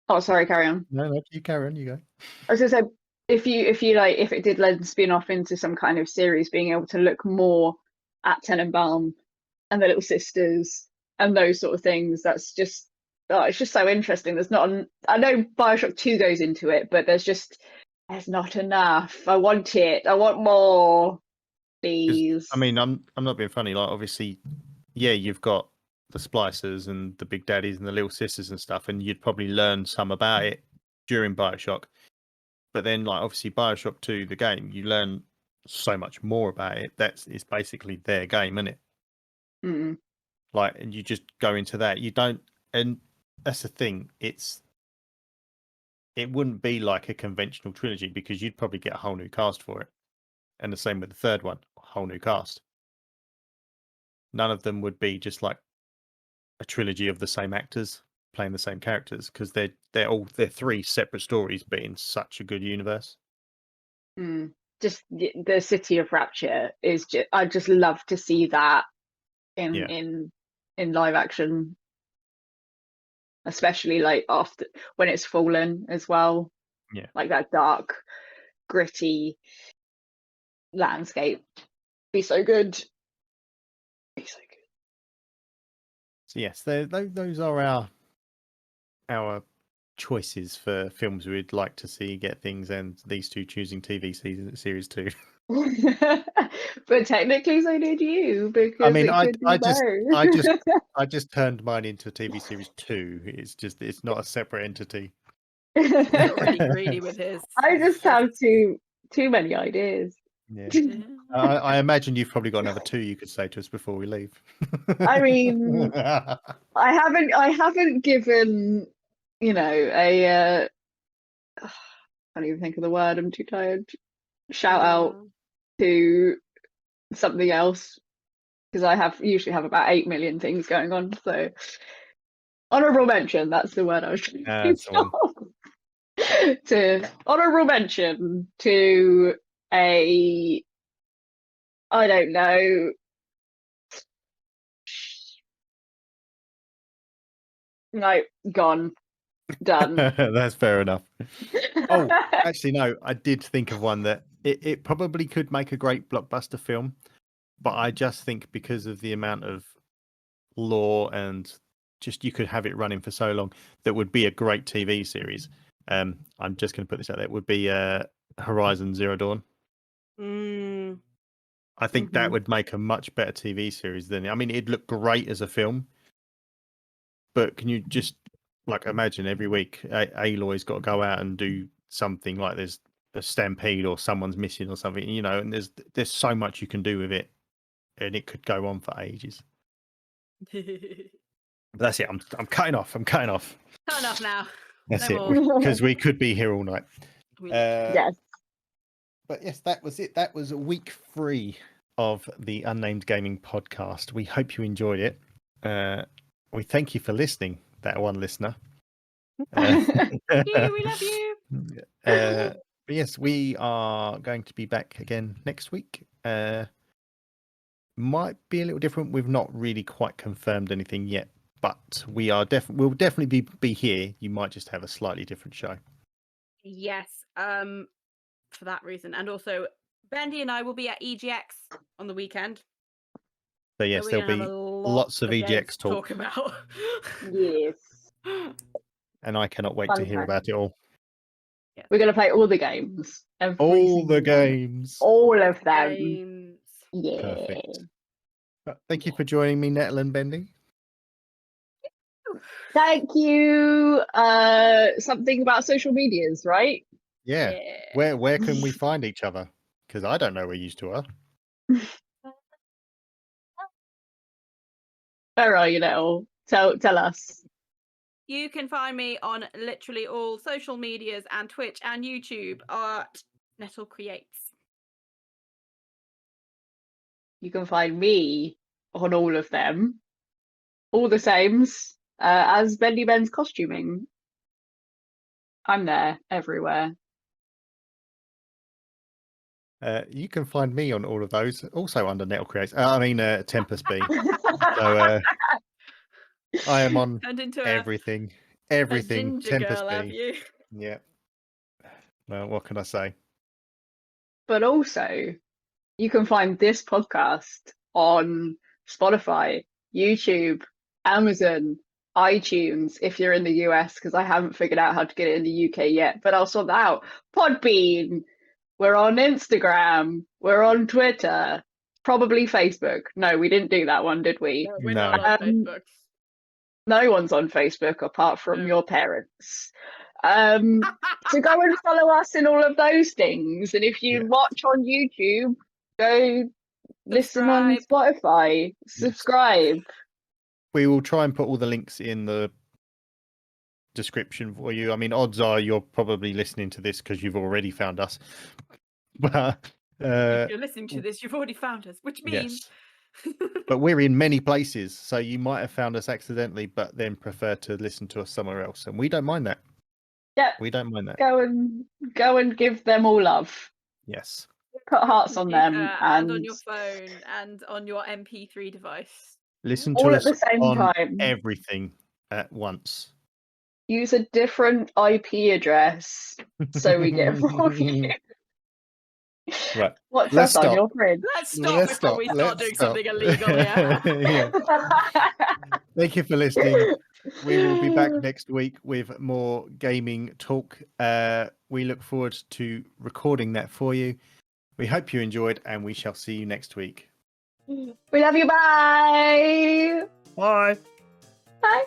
Oh, sorry, carry on. No, you carry on. You go. I was gonna say, if it did let spin off into some kind of series, being able to look more at Tenenbaum and the little sisters and those sort of things, that's just it's just so interesting. There's not I know BioShock 2 goes into it, but there's not enough. I want it. I want more, please. I mean, I'm not being funny. Like, obviously, yeah, you've got the splicers and the big daddies and the little sisters and stuff, and you'd probably learn some about it during BioShock. But then, like, obviously, BioShock 2, the game, you learn so much more about it. It's basically their game, isn't it? Mm. Like, and you just go into that. You don't, and that's the thing. It wouldn't be like a conventional trilogy because you'd probably get a whole new cast for it. And the same with the third one, a whole new cast. None of them would be just like a trilogy of the same actors playing the same characters because they're three separate stories, but in such a good universe. Just the City of Rapture is just, I just love to see that in live action, especially like after when it's fallen as well. Yeah, like that dark, gritty landscape. Be so good. So yes, those are our choices for films we'd like to see get things, and these two choosing TV series too. But technically, so did you, because I mean, I just turned mine into a TV series too. It's not a separate entity. Really greedy with his. I just have too many ideas. Yeah. I imagine you've probably got another two you could say to us before we leave. I mean, I haven't given, a I can't even think of the word. I'm too tired. Shout out to something else because I usually have about 8 million things going on. So honorable mention. That's the word I was trying to think of. To honorable mention to I don't know. No, gone. Done. That's fair enough. Oh, actually, no, I did think of one that it probably could make a great blockbuster film, but I just think because of the amount of lore and just you could have it running for so long, that would be a great TV series. I'm just going to put this out there. It would be Horizon Zero Dawn. I think that would make a much better TV series than. I mean, it'd look great as a film, but can you just imagine every week Aloy's got to go out and do something like there's a stampede or someone's missing or something, and there's so much you can do with it, and it could go on for ages. But that's it. I'm cutting off. I'm cutting off. Not enough now. That's No it. more. Because we could be here all night. We Yes. But yes, that was it. That was week 3 of the Unnamed Gaming podcast. We hope you enjoyed it. We thank you for listening, that one listener. we love you. But yes, we are going to be back again next week. Might be a little different. We've not really quite confirmed anything yet, but we'll definitely be here. You might just have a slightly different show. Yes. For that reason, and also Bendy and I will be at EGX on the weekend. So yes, So there'll be lots of games EGX to talk, about. Yes. and I cannot wait Fun to hear time. about it all. We're going to play all the games. Every All single the one. games. All of them. Games. Yeah. Perfect. Thank you for joining me, Nettle and Bendy. Thank you. Something about social medias, right? Yeah. Where can we find each other? Because I don't know where you two are. Where are you, Nettle? Tell us. You can find me on literally all social medias and Twitch and YouTube at Nettle Creates. You can find me on all of them. All the sames. As Bendy Ben's costuming. I'm there everywhere. You can find me on all of those, also under Nettle Creates. Tempest B. So I am on Turned into everything. a Everything. ginger Tempest girl, have B. you? Yeah. Well, what can I say? But also, you can find this podcast on Spotify, YouTube, Amazon, iTunes if you're in the US, because I haven't figured out how to get it in the UK yet, but I'll sort that out. Podbean, we're on Instagram, we're on Twitter, probably Facebook. No, we didn't do that one, did we? No, we're No. not on Facebook. No one's on Facebook apart from No. your parents. So go and follow us in all of those things. And if you Yeah. watch on YouTube, go listen on Spotify. Subscribe. We will try and put all the links in the description for you. I mean, odds are you're probably listening to this because you've already found us. But If you're listening to this, you've already found us, which means. yes. But we're in many places, so you might have found us accidentally, but then prefer to listen to us somewhere else, and we don't mind that. Yeah, We don't mind that. go and give them all love. Yes. Put hearts on them and on your phone and on your MP3 device. Listen all to at us the same on time. everything at once. Use a different IP address so we get more views. Right. What's Let's us on stop. your fridge? Let's stop before we start doing something illegal here. Yeah. Thank you for listening. We will be back next week with more gaming talk. We look forward to recording that for you. We hope you enjoyed, and we shall see you next week. We love you. Bye. Bye. Bye.